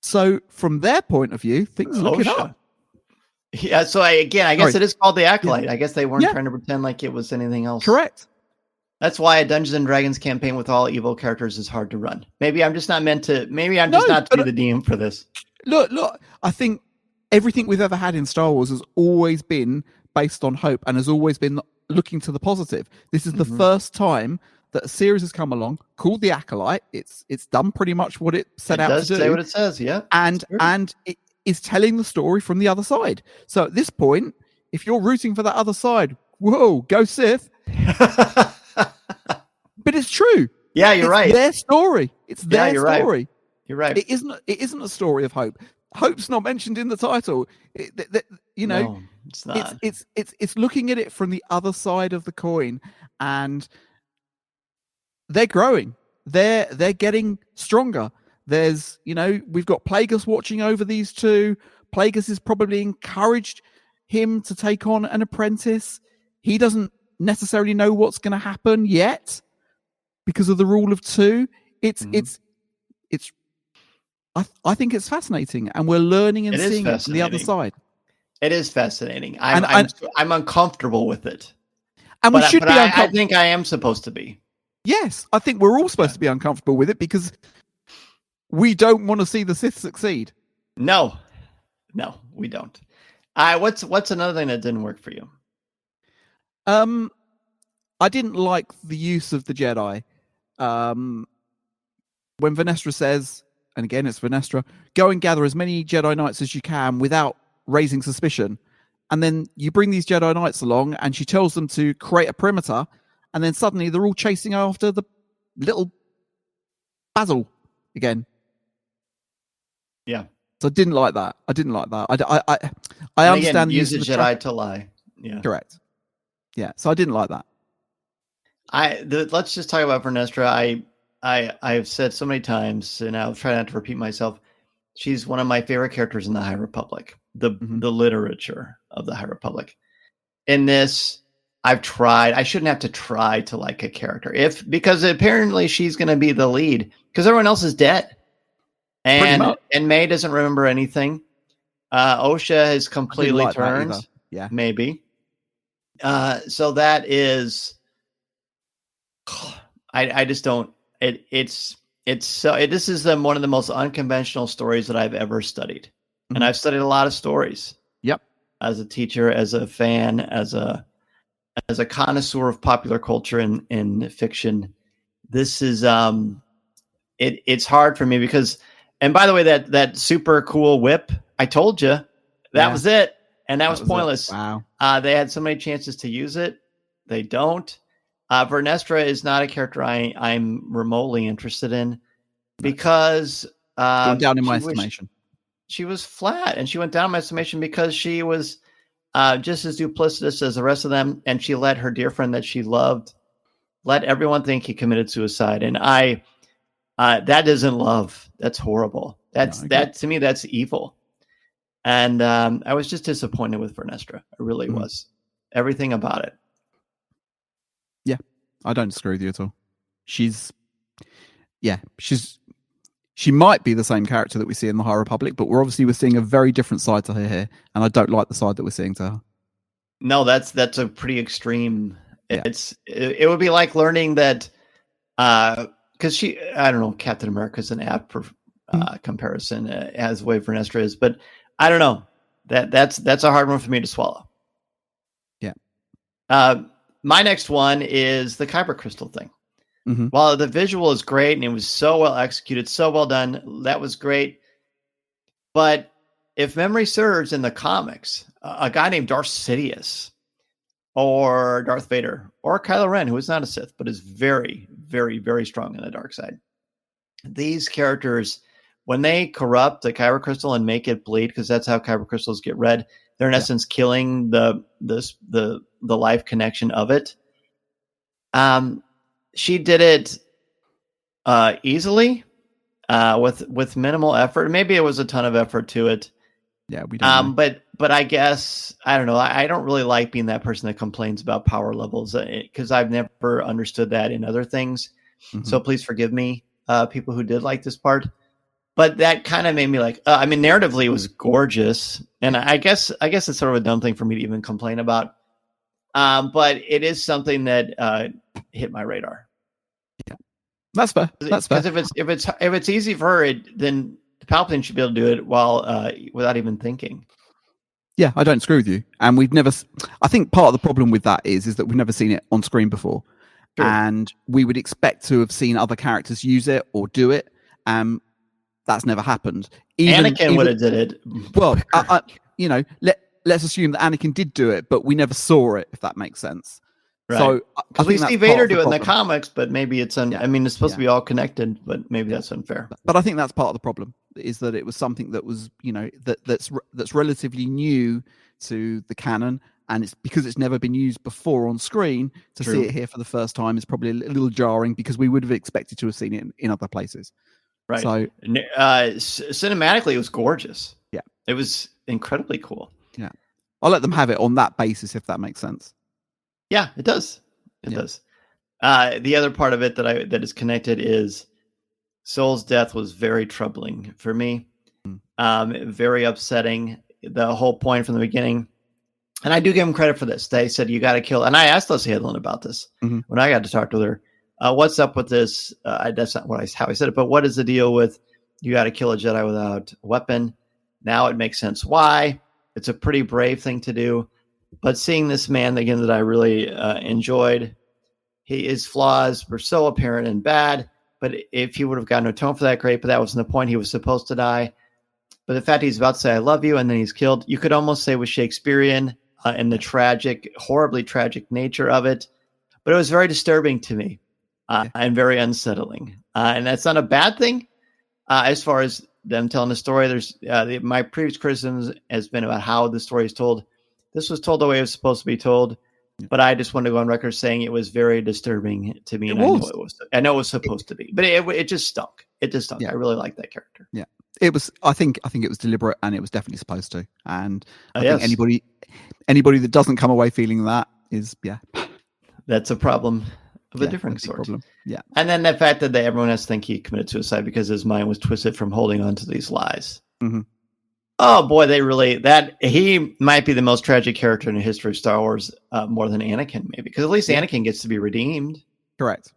So from their point of view, things look up. Yeah. So I guess it is called the Acolyte. Yeah. I guess they weren't trying to pretend like it was anything else. Correct. That's why a Dungeons and Dragons campaign with all evil characters is hard to run. Maybe I'm just not meant to. Maybe I'm just not to be the DM for this. Look. I think everything we've ever had in Star Wars has always been based on hope, and has always been looking to the positive. This is the first time that a series has come along called The Acolyte. It's done pretty much what it set out to do. It does say what it says, yeah. And it is telling the story from the other side. So at this point, if you're rooting for that other side, whoa, go Sith. But it's true. Yeah, you're right. It's their story. It's their story. Right. You're right. It isn't a story of hope. Hope's not mentioned in the title. No, it's not. It's looking at it from the other side of the coin, and they're growing. They're getting stronger. There's, we've got Plagueis watching over these two. Plagueis has probably encouraged him to take on an apprentice. He doesn't necessarily know what's going to happen yet because of the rule of two. I think it's fascinating, and we're learning and seeing it from the other side. It is fascinating. I'm uncomfortable with it, and we should be. I think I am supposed to be. Yes, I think we're all supposed to be uncomfortable with it because we don't want to see the Sith succeed. No, we don't. What's another thing that didn't work for you? I didn't like the use of the Jedi. When Vernestra says, and again it's Vernestra, go and gather as many Jedi Knights as you can without raising suspicion. And then you bring these Jedi Knights along and she tells them to create a perimeter, and then suddenly they're all chasing after the little Basil again. Yeah. So I didn't like that. I understand use the Jedi to lie. Yeah. Correct. Yeah. So I didn't like that. Let's just talk about Vernestra. I've said so many times, and I'll try not to repeat myself. She's one of my favorite characters in the High Republic, the literature of the High Republic. In this, I've tried. I shouldn't have to try to like a character because apparently she's going to be the lead because everyone else is dead, and May doesn't remember anything. Osha has completely turned. Yeah, maybe. So that is. I just don't. This is one of the most unconventional stories that I've ever studied, and I've studied a lot of stories. Yep. As a teacher, as a fan, as a connoisseur of popular culture and fiction, this is it's hard for me because, and by the way, that super cool whip, I told you that was it, and that was pointless. Wow. They had so many chances to use it, they don't. Vernestra is not a character I'm remotely interested in because going down in my estimation. She was flat, and she went down in my estimation because she was just as duplicitous as the rest of them, and she let her dear friend that she loved let everyone think he committed suicide. And that isn't love. That's horrible. To me, that's evil. And I was just disappointed with Vernestra. I really was. Everything about it. Yeah, I don't disagree with you at all. She might be the same character that we see in the High Republic, but we're seeing a very different side to her here, and I don't like the side that we're seeing to her. No, that's a pretty extreme. Yeah. It would be like learning that because I don't know, Captain America's an apt comparison as the way Vernestra is, but I don't know. That's a hard one for me to swallow. Yeah. My next one is the Kyber crystal thing. Mm-hmm. While the visual is great and it was so well executed, so well done, that was great. But if memory serves, in the comics, a guy named Darth Sidious or Darth Vader or Kylo Ren, who is not a Sith, but is very, very, very strong in the dark side. These characters, when they corrupt the Kyber crystal and make it bleed, because that's how Kyber crystals get red, they're in essence killing the life connection of it. She did it easily, with minimal effort. Maybe it was a ton of effort to it. Yeah, we don't know. But I guess I don't know. I don't really like being that person that complains about power levels because I've never understood that in other things. Mm-hmm. So please forgive me, people who did like this part. But that kind of made me like. Narratively, it was gorgeous, and I guess it's sort of a dumb thing for me to even complain about. But it is something that hit my radar. Yeah, that's fair. That's fair. Because if it's easy for her, then Palpatine should be able to do it while without even thinking. Yeah, I don't screw with you. And we've never, I think part of the problem with that is that we've never seen it on screen before. Sure. And we would expect to have seen other characters use it or do it. That's never happened. Anakin would have did it. Well, let's assume that Anakin did do it, but we never saw it, if that makes sense. Right. So because we see Vader do it in the comics, but maybe it's it's supposed to be all connected, but maybe that's unfair. But I think that's part of the problem, is that it was something that was, that's relatively new to the canon, and it's because it's never been used before on screen. To see it here for the first time is probably a little jarring, because we would have expected to have seen it in other places. Right. So cinematically, it was gorgeous. Yeah, it was incredibly cool. Yeah, I'll let them have it on that basis, if that makes sense. Yeah, it does. It does. The other part of it that is connected is Soul's death was very troubling for me. Very upsetting. The whole point from the beginning. And I do give him credit for this. They said, you got to kill. And I asked Leslie Headland about this when I got to talk to her. What's up with this? That's not how I said it, but what is the deal with you got to kill a Jedi without a weapon? Now it makes sense why. It's a pretty brave thing to do. But seeing this man again that I really enjoyed, his flaws were so apparent and bad. But if he would have gotten atoned for that, great. But that wasn't the point. He was supposed to die. But the fact he's about to say "I love you" and then he's killed, you could almost say was Shakespearean in the tragic, horribly tragic nature of it. But it was very disturbing to me and very unsettling. And that's not a bad thing as far as them telling the story. There's my previous criticisms has been about how the story is told. This was told the way it was supposed to be told, but I just want to go on record saying it was very disturbing to me. I know it was supposed to be, but it just stunk. It just stunk. I really like that character. Yeah, it was. I think it was deliberate, and it was definitely supposed to. And I think anybody that doesn't come away feeling that is that's a problem of a different sort. Problem. Yeah, and then the fact that everyone has to think he committed suicide because his mind was twisted from holding on to these lies. Mm-hmm. Oh boy, he might be the most tragic character in the history of Star Wars, more than Anakin, maybe, because at least Anakin gets to be redeemed. Correct.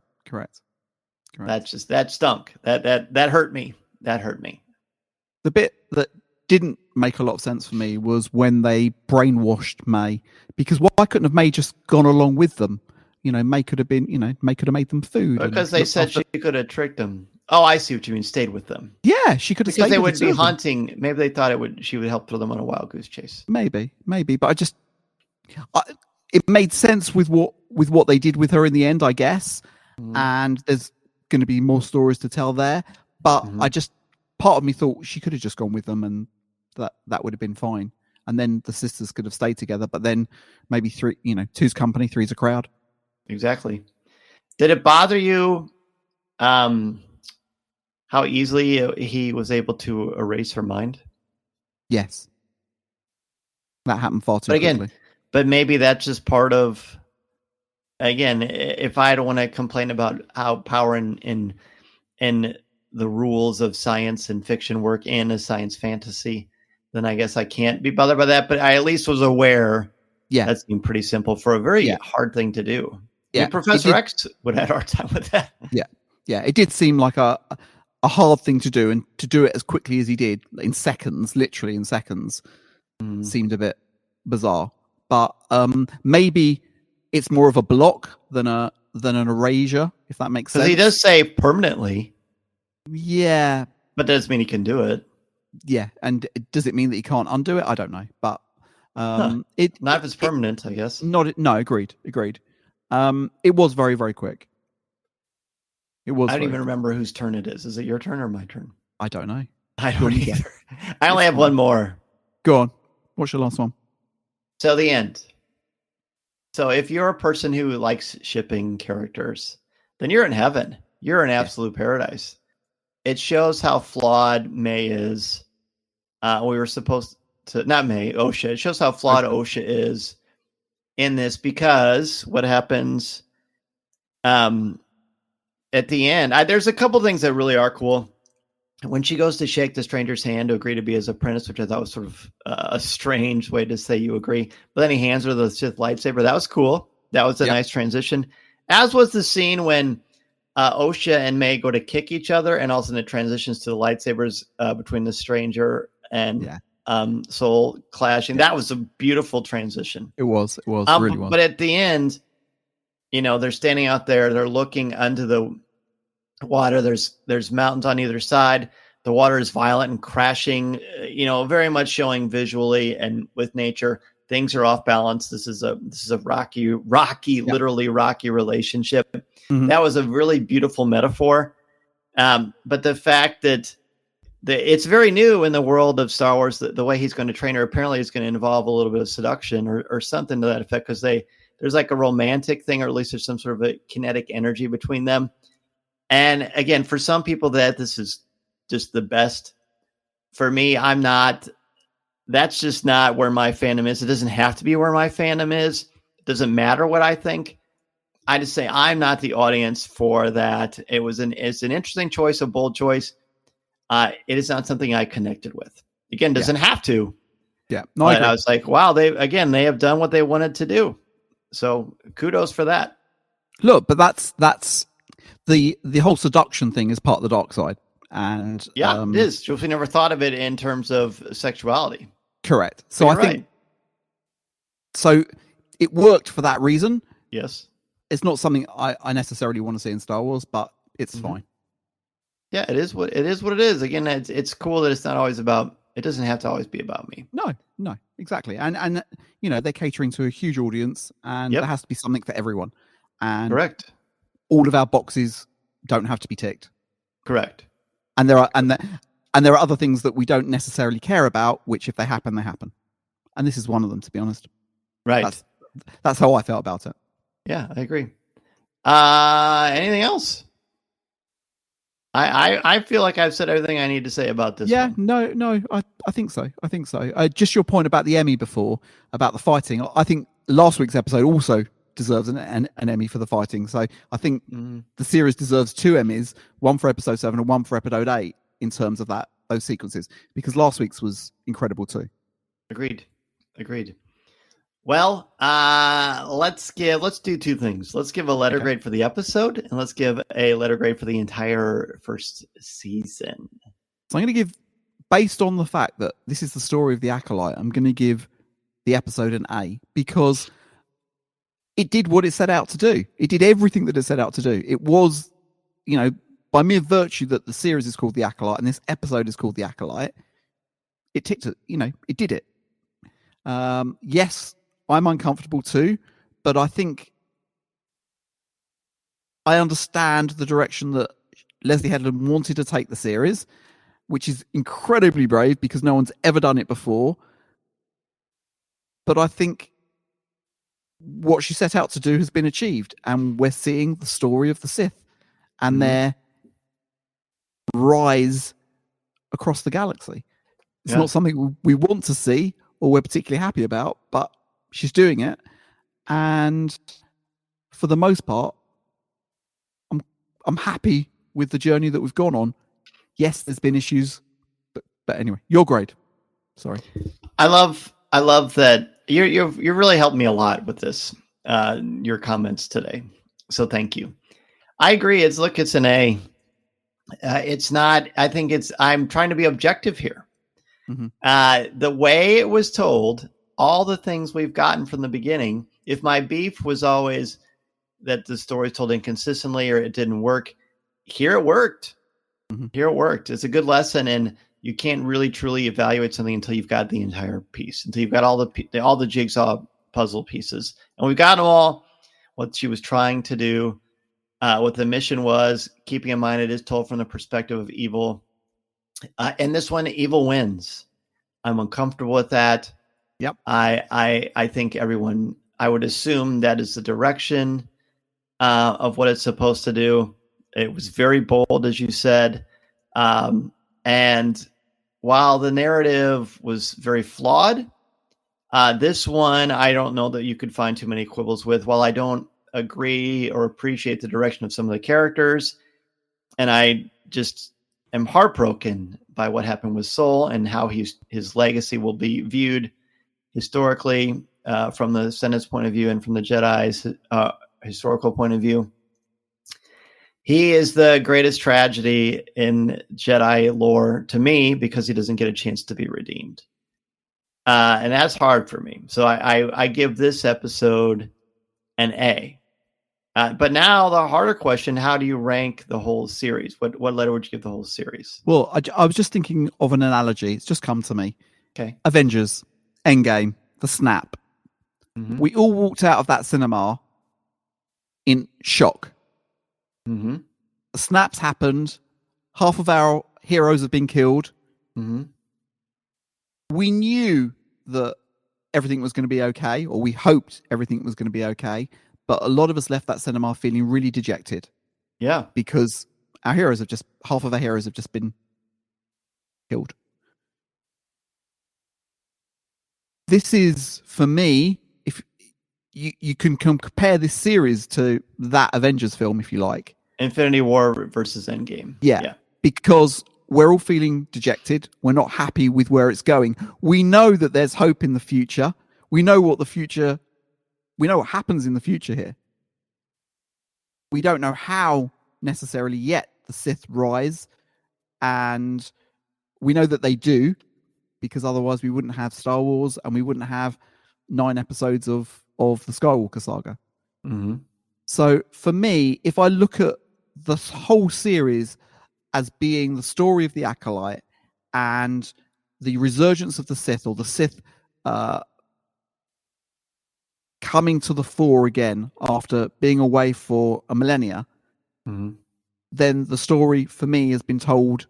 That stunk. That hurt me. That hurt me. The bit that didn't make a lot of sense for me was when they brainwashed May, because why couldn't have May just gone along with them? May could have made them food. Because they said she could have tricked them. Oh, I see what you mean. Stayed with them. Yeah, she could have stayed. Because they would be hunting. Maybe they thought she would help throw them on a wild goose chase. Maybe. But it made sense with what they did with her in the end, I guess. And there's going to be more stories to tell there. But part of me thought she could have just gone with them, and that would have been fine. And then the sisters could have stayed together. But then maybe two's company, three's a crowd. Exactly. Did it bother you? How easily he was able to erase her mind? Yes. That happened far too quickly. But maybe that's just part of, again, if I don't want to complain about how power in the rules of science and fiction work in a science fantasy, then I guess I can't be bothered by that. But I at least was aware that seemed pretty simple for a very hard thing to do. Yeah, Professor X would have had a hard time with that. Yeah, it did seem like a hard thing to do, and to do it as quickly as he did in seconds, literally in seconds, seemed a bit bizarre. But maybe it's more of a block than an erasure, if that makes sense. Because he does say permanently. Yeah, but that doesn't mean he can do it. Yeah, and does it mean that he can't undo it? I don't know, but not if it's permanent, I guess. No, agreed. It was very, very quick. It was. I don't even remember whose turn it is. Is it your turn or my turn? I don't know. I don't either. I only have one more. Go on. What's your last one? So the end. So if you're a person who likes shipping characters, then you're in heaven. You're in absolute paradise. It shows how flawed May is. We were supposed to, not May, Osha. It shows how flawed Osha is in this, because what happens at the end, there's a couple things that really are cool. When she goes to shake the stranger's hand to agree to be his apprentice, which I thought was sort of a strange way to say you agree, but then he hands her the Sith lightsaber. That was cool. That was a nice transition. As was the scene when Osha and May go to kick each other, and all of a sudden it transitions to the lightsabers between the stranger and soul clashing. That was a beautiful transition. It was really was. But at the end, they're standing out there, they're looking under the water. There's mountains on either side. The water is violent and crashing, very much showing visually and with nature. Things are off balance. This is a rocky, literally rocky relationship. Mm-hmm. That was a really beautiful metaphor. But the fact that it's very new in the world of Star Wars, the way he's going to train her apparently is going to involve a little bit of seduction or something to that effect, because there's like a romantic thing, or at least there's some sort of a kinetic energy between them. And again, for some people that this is just the best. For me, that's just not where my fandom is. It doesn't have to be where my fandom is. It doesn't matter what I think. I just say I'm not the audience for that. It's an interesting choice, a bold choice. It is not something I connected with. Again, doesn't have to. Yeah. No, but I was like, wow, they have done what they wanted to do. So kudos for that. Look, but that's the whole seduction thing is part of the dark side. And it is. We never thought of it in terms of sexuality. Correct. So I think so it worked for that reason. Yes. It's not something I necessarily want to see in Star Wars, but it's fine. Yeah, it is what it is. Again, it's cool that it's not always about. It doesn't have to always be about me. No, exactly. And they're catering to a huge audience, and there has to be something for everyone. And correct. All of our boxes don't have to be ticked. Correct. And there are other things that we don't necessarily care about, which if they happen, they happen. And this is one of them, to be honest. Right. That's how I felt about it. Yeah, I agree. Anything else? I feel like I've said everything I need to say about this. Yeah, one. no, I think so. Just your point about the Emmy before, about the fighting. I think last week's episode also deserves an Emmy for the fighting. So I think the series deserves 2 Emmys, one for episode 7 and one for episode 8 in terms of those sequences, because last week's was incredible too. Agreed. Well, let's do 2 things. Let's give a letter grade for the episode, and let's give a letter grade for the entire first season. So I'm going to give, based on the fact that this is the story of the Acolyte, I'm going to give the episode an A, because it did what it set out to do. It did everything that it set out to do. It was, by mere virtue that the series is called The Acolyte and this episode is called The Acolyte, it ticked it, it did it. Yes, I'm uncomfortable too, but I think I understand the direction that Leslie Headland wanted to take the series, which is incredibly brave because no one's ever done it before. But I think what she set out to do has been achieved, and we're seeing the story of the Sith and their rise across the galaxy. It's not something we want to see or we're particularly happy about, but she's doing it, and for the most part, I'm happy with the journey that we've gone on. Yes, there's been issues, but anyway, your grade. Sorry. I love that you've really helped me a lot with this. Your comments today, so thank you. I agree. It's an A. It's not. I think I'm trying to be objective here. Mm-hmm. The way it was told, all the things we've gotten from the beginning. If my beef was always that the story is told inconsistently or it didn't work, here it worked. Mm-hmm. Here it worked. It's a good lesson, and you can't really truly evaluate something until you've got the entire piece, until you've got all the jigsaw puzzle pieces, and we've got them all. What she was trying to do, what the mission was, keeping in mind it is told from the perspective of evil. And this one, evil wins. I'm uncomfortable with that. Yep. I think everyone, I would assume that is the direction of what it's supposed to do. It was very bold, as you said. And while the narrative was very flawed, this one, I don't know that you could find too many quibbles with. While I don't agree or appreciate the direction of some of the characters, and I just am heartbroken by what happened with Soul and how his legacy will be viewed historically from the Senate's point of view and from the Jedi's historical point of view. He is the greatest tragedy in Jedi lore to me because he doesn't get a chance to be redeemed. And that's hard for me. So I give this episode an A. But now the harder question, how do you rank the whole series? What letter would you give the whole series? Well, I was just thinking of an analogy. It's just come to me. Okay. Avengers, Endgame, the snap. Mm-hmm. We all walked out of that cinema in shock. Mm-hmm. The snaps happened. Half of our heroes have been killed. Mm-hmm. We knew that everything was going to be okay, or we hoped everything was going to be okay. But a lot of us left that cinema feeling really dejected. Yeah. Because half of our heroes have just been killed. This is, for me, if you can compare this series to that Avengers film, if you like. Infinity War versus Endgame. Yeah. Because we're all feeling dejected. We're not happy with where it's going. We know that there's hope in the future. We know what happens in the future here. We don't know how necessarily yet the Sith rise. And we know that they do, because otherwise we wouldn't have Star Wars and we wouldn't have 9 episodes of the Skywalker saga. Mm-hmm. So for me, if I look at the whole series as being the story of the Acolyte and the resurgence of the Sith, or the Sith coming to the fore again after being away for a millennia, Mm-hmm. then the story for me has been told,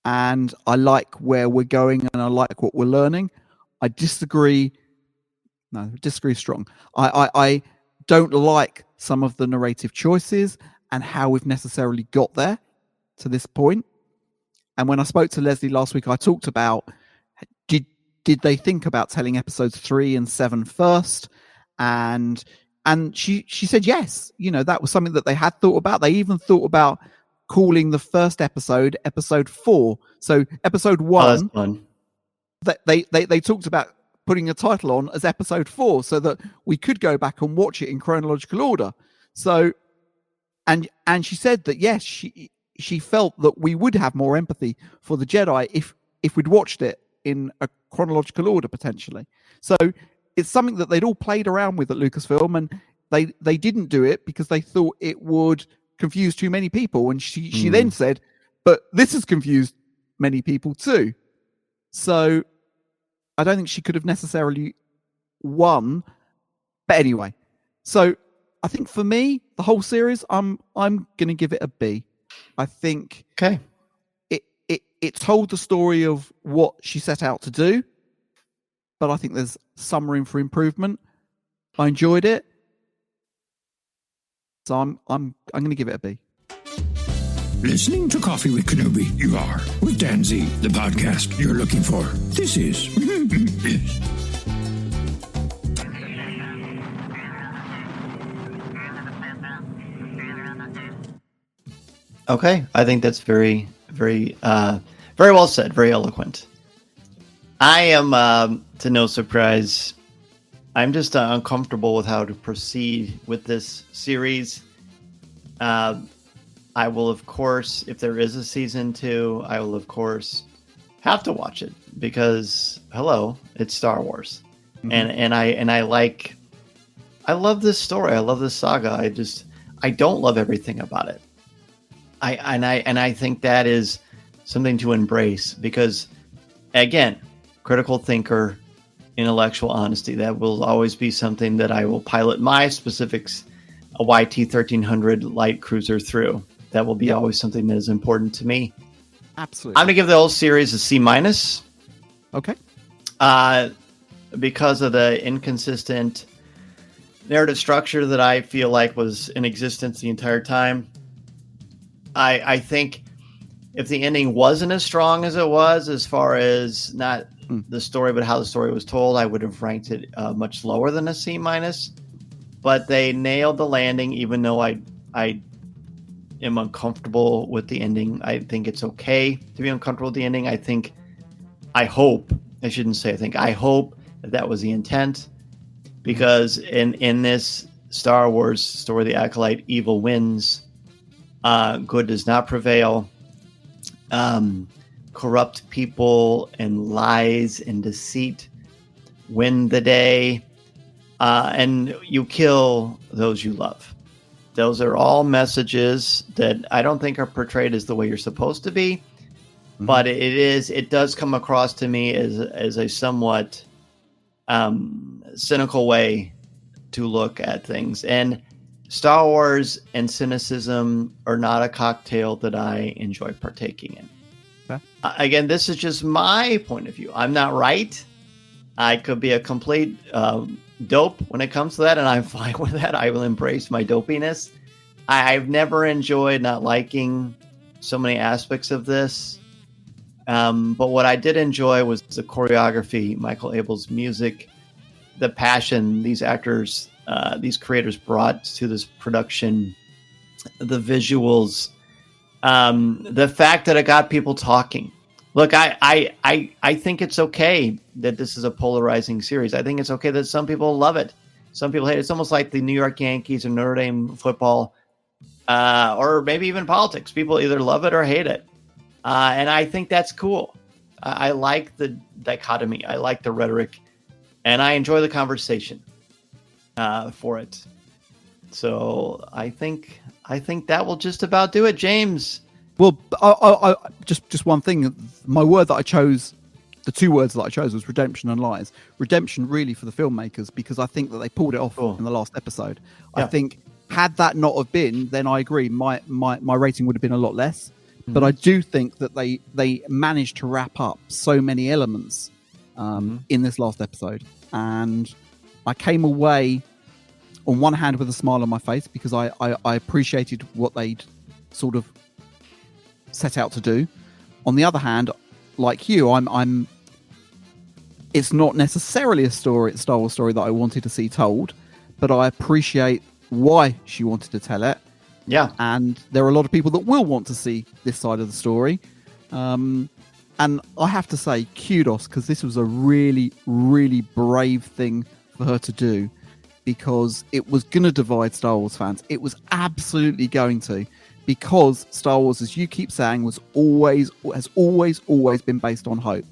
and I like where we're going and I like what we're learning. I disagree. No, disagree strong. I don't like some of the narrative choices and how we've necessarily got there to this point. And when I spoke to Leslie last week, I talked about, did they think about telling episodes 3 and 7 first? And she said yes. That was something that they had thought about. They even thought about calling the first episode 4. So episode 1, they talked about putting a title on as episode 4 so that we could go back and watch it in chronological order. So, and she said that yes, she felt that we would have more empathy for the Jedi if we'd watched it in a chronological order potentially. So it's something that they'd all played around with at Lucasfilm, and they didn't do it because they thought it would confuse too many people. And she then said, but this has confused many people too. So I don't think she could have necessarily won. But anyway, so I think for me, the whole series, I'm going to give it a B. I think it told the story of what she set out to do, but I think there's some room for improvement. I enjoyed it, so I'm going to give it a B. Listening to Coffee with Kenobi, you are, with Dan Z, the podcast you're looking for. This is... yes. Okay, I think that's very, very, very well said, very eloquent. I am, to no surprise, I'm just uncomfortable with how to proceed with this series. I will, of course, if there is a season 2, I will, of course, have to watch it because, hello, it's Star Wars, and I love this story. I love this saga. I don't love everything about it. I think that is something to embrace because, again, critical thinker, intellectual honesty. That will always be something that I will pilot my specifics, a YT 1300 light cruiser through. That will be always something that is important to me. Absolutely. I'm going to give the whole series a C-. Okay. Because of the inconsistent narrative structure that I feel like was in existence the entire time. I think if the ending wasn't as strong as it was, as far as not the story, but how the story was told, I would have ranked it much lower than a C-. But they nailed the landing, even though I am uncomfortable with the ending. I think it's okay to be uncomfortable with the ending. I hope that was the intent, because in this Star Wars story, the Acolyte, evil wins. Good does not prevail. corrupt people and lies and deceit win the day, and you kill those you love. Those are all messages that I don't think are portrayed as the way you're supposed to be, but it does come across to me as a somewhat cynical way to look at things. And Star Wars and cynicism are not a cocktail that I enjoy partaking in. Okay. Again, this is just my point of view. I'm not right. I could be a complete dope when it comes to that, and I'm fine with that. I will embrace my dopiness. I've never enjoyed not liking so many aspects of this. But what I did enjoy was the choreography, Michael Abel's music, the passion these actors, these creators brought to this production, the visuals, the fact that it got people talking. Look, I think it's okay that this is a polarizing series. I think it's okay that some people love it. Some people hate it. It's almost like the New York Yankees or Notre Dame football, or maybe even politics. People either love it or hate it. And I think that's cool. I like the dichotomy. I like the rhetoric. And I enjoy the conversation for it. So I think that will just about do it, James. Well, I just one thing. My word that I chose, the two words that I chose was redemption and lies. Redemption really for the filmmakers, because I think that they pulled it off in the last episode. Yeah. I think had that not have been, then I agree, my rating would have been a lot less. Mm-hmm. But I do think that they managed to wrap up so many elements in this last episode. And I came away on one hand with a smile on my face, because I appreciated what they'd sort of set out to do. On the other hand, like you, I'm it's not necessarily a Star Wars story that I wanted to see told, but I appreciate why she wanted to tell it. Yeah. And there are a lot of people that will want to see this side of the story. And I have to say, kudos, because this was a really, really brave thing for her to do, because it was going to divide Star Wars fans. It was absolutely going to, because Star Wars, as you keep saying, has always been based on hope.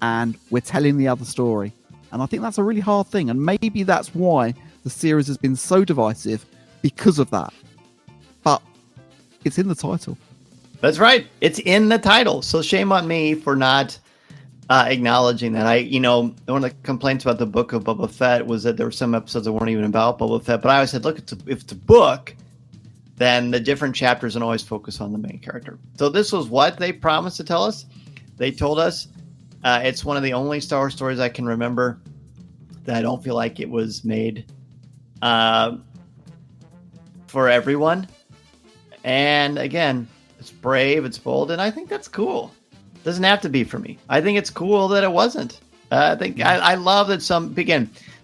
And we're telling the other story. And I think that's a really hard thing. And maybe that's why the series has been so divisive, because of that. But it's in the title. That's right. It's in the title. So shame on me for not acknowledging that. One of the complaints about the book of Boba Fett was that there were some episodes that weren't even about Boba Fett. But I always said, look, if it's a book, then the different chapters don't always focus on the main character. So this was what they promised to tell us. They told us it's one of the only Star Wars stories I can remember that I don't feel like it was made for everyone. And again, it's brave, it's bold, and I think that's cool. It doesn't have to be for me. I think it's cool that it wasn't. I love that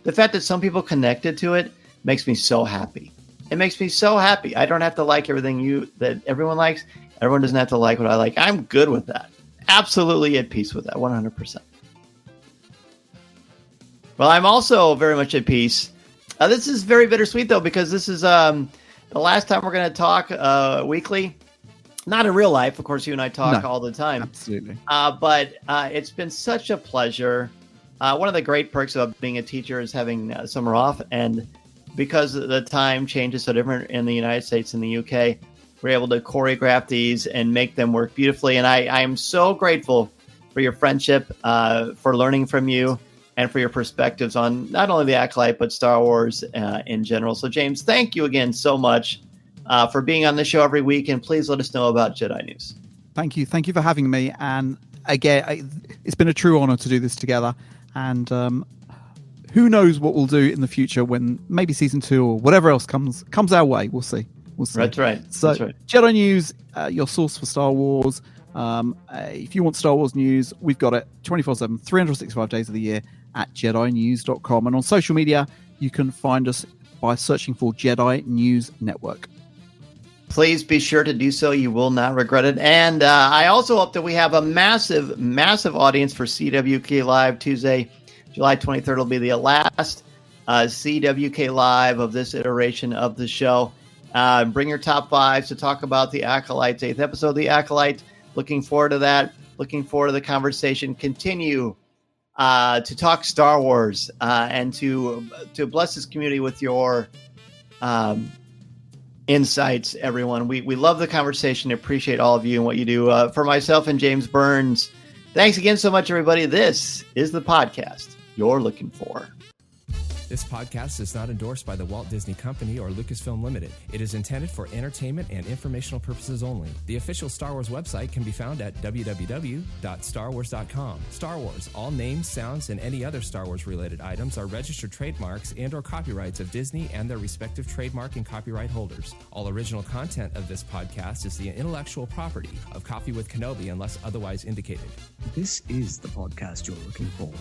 the fact that some people connected to it makes me so happy. It makes me so happy. I don't have to like everything that everyone likes. Everyone doesn't have to like what I like. I'm good with that. Absolutely at peace with that, 100%. Well, I'm also very much at peace. This is very bittersweet, though, because this is the last time we're going to talk weekly. Not in real life. Of course, you and I talk all the time. Absolutely. But it's been such a pleasure. One of the great perks of being a teacher is having summer off. And because the time changes so different in the United States and the UK, we're able to choreograph these and make them work beautifully. And I am so grateful for your friendship, for learning from you, and for your perspectives on not only the Acolyte, but Star Wars in general. So, James, thank you again so much for being on the show every week. And please let us know about Jedi News. Thank you. Thank you for having me. And again, it's been a true honor to do this together. And who knows what we'll do in the future when maybe season 2 or whatever else comes our way. We'll see. That's right. So, That's right. Jedi News, your source for Star Wars. If you want Star Wars news, we've got it 24/7, 365 days of the year at JediNews.com. And on social media, you can find us by searching for Jedi News Network. Please be sure to do so. You will not regret it. And I also hope that we have a massive, massive audience for CWK Live Tuesday, July 23rd will be the last CWK Live of this iteration of the show. Bring your top 5s to talk about the Acolyte's 8th episode of the Acolyte. Looking forward to that. Looking forward to the conversation. Continue to talk Star Wars and to bless this community with your insights, everyone. We love the conversation. Appreciate all of you and what you do. For myself and James Burns, thanks again so much, everybody. This is the podcast you're looking for. This podcast is not endorsed by the Walt Disney Company or Lucasfilm Limited. It is intended for entertainment and informational purposes only. The official Star Wars website can be found at www.starwars.com. Star Wars, all names, sounds, and any other Star Wars related items are registered trademarks and or copyrights of Disney and their respective trademark and copyright holders. All original content of this podcast is the intellectual property of Coffee with Kenobi unless otherwise indicated. This is the podcast you're looking for.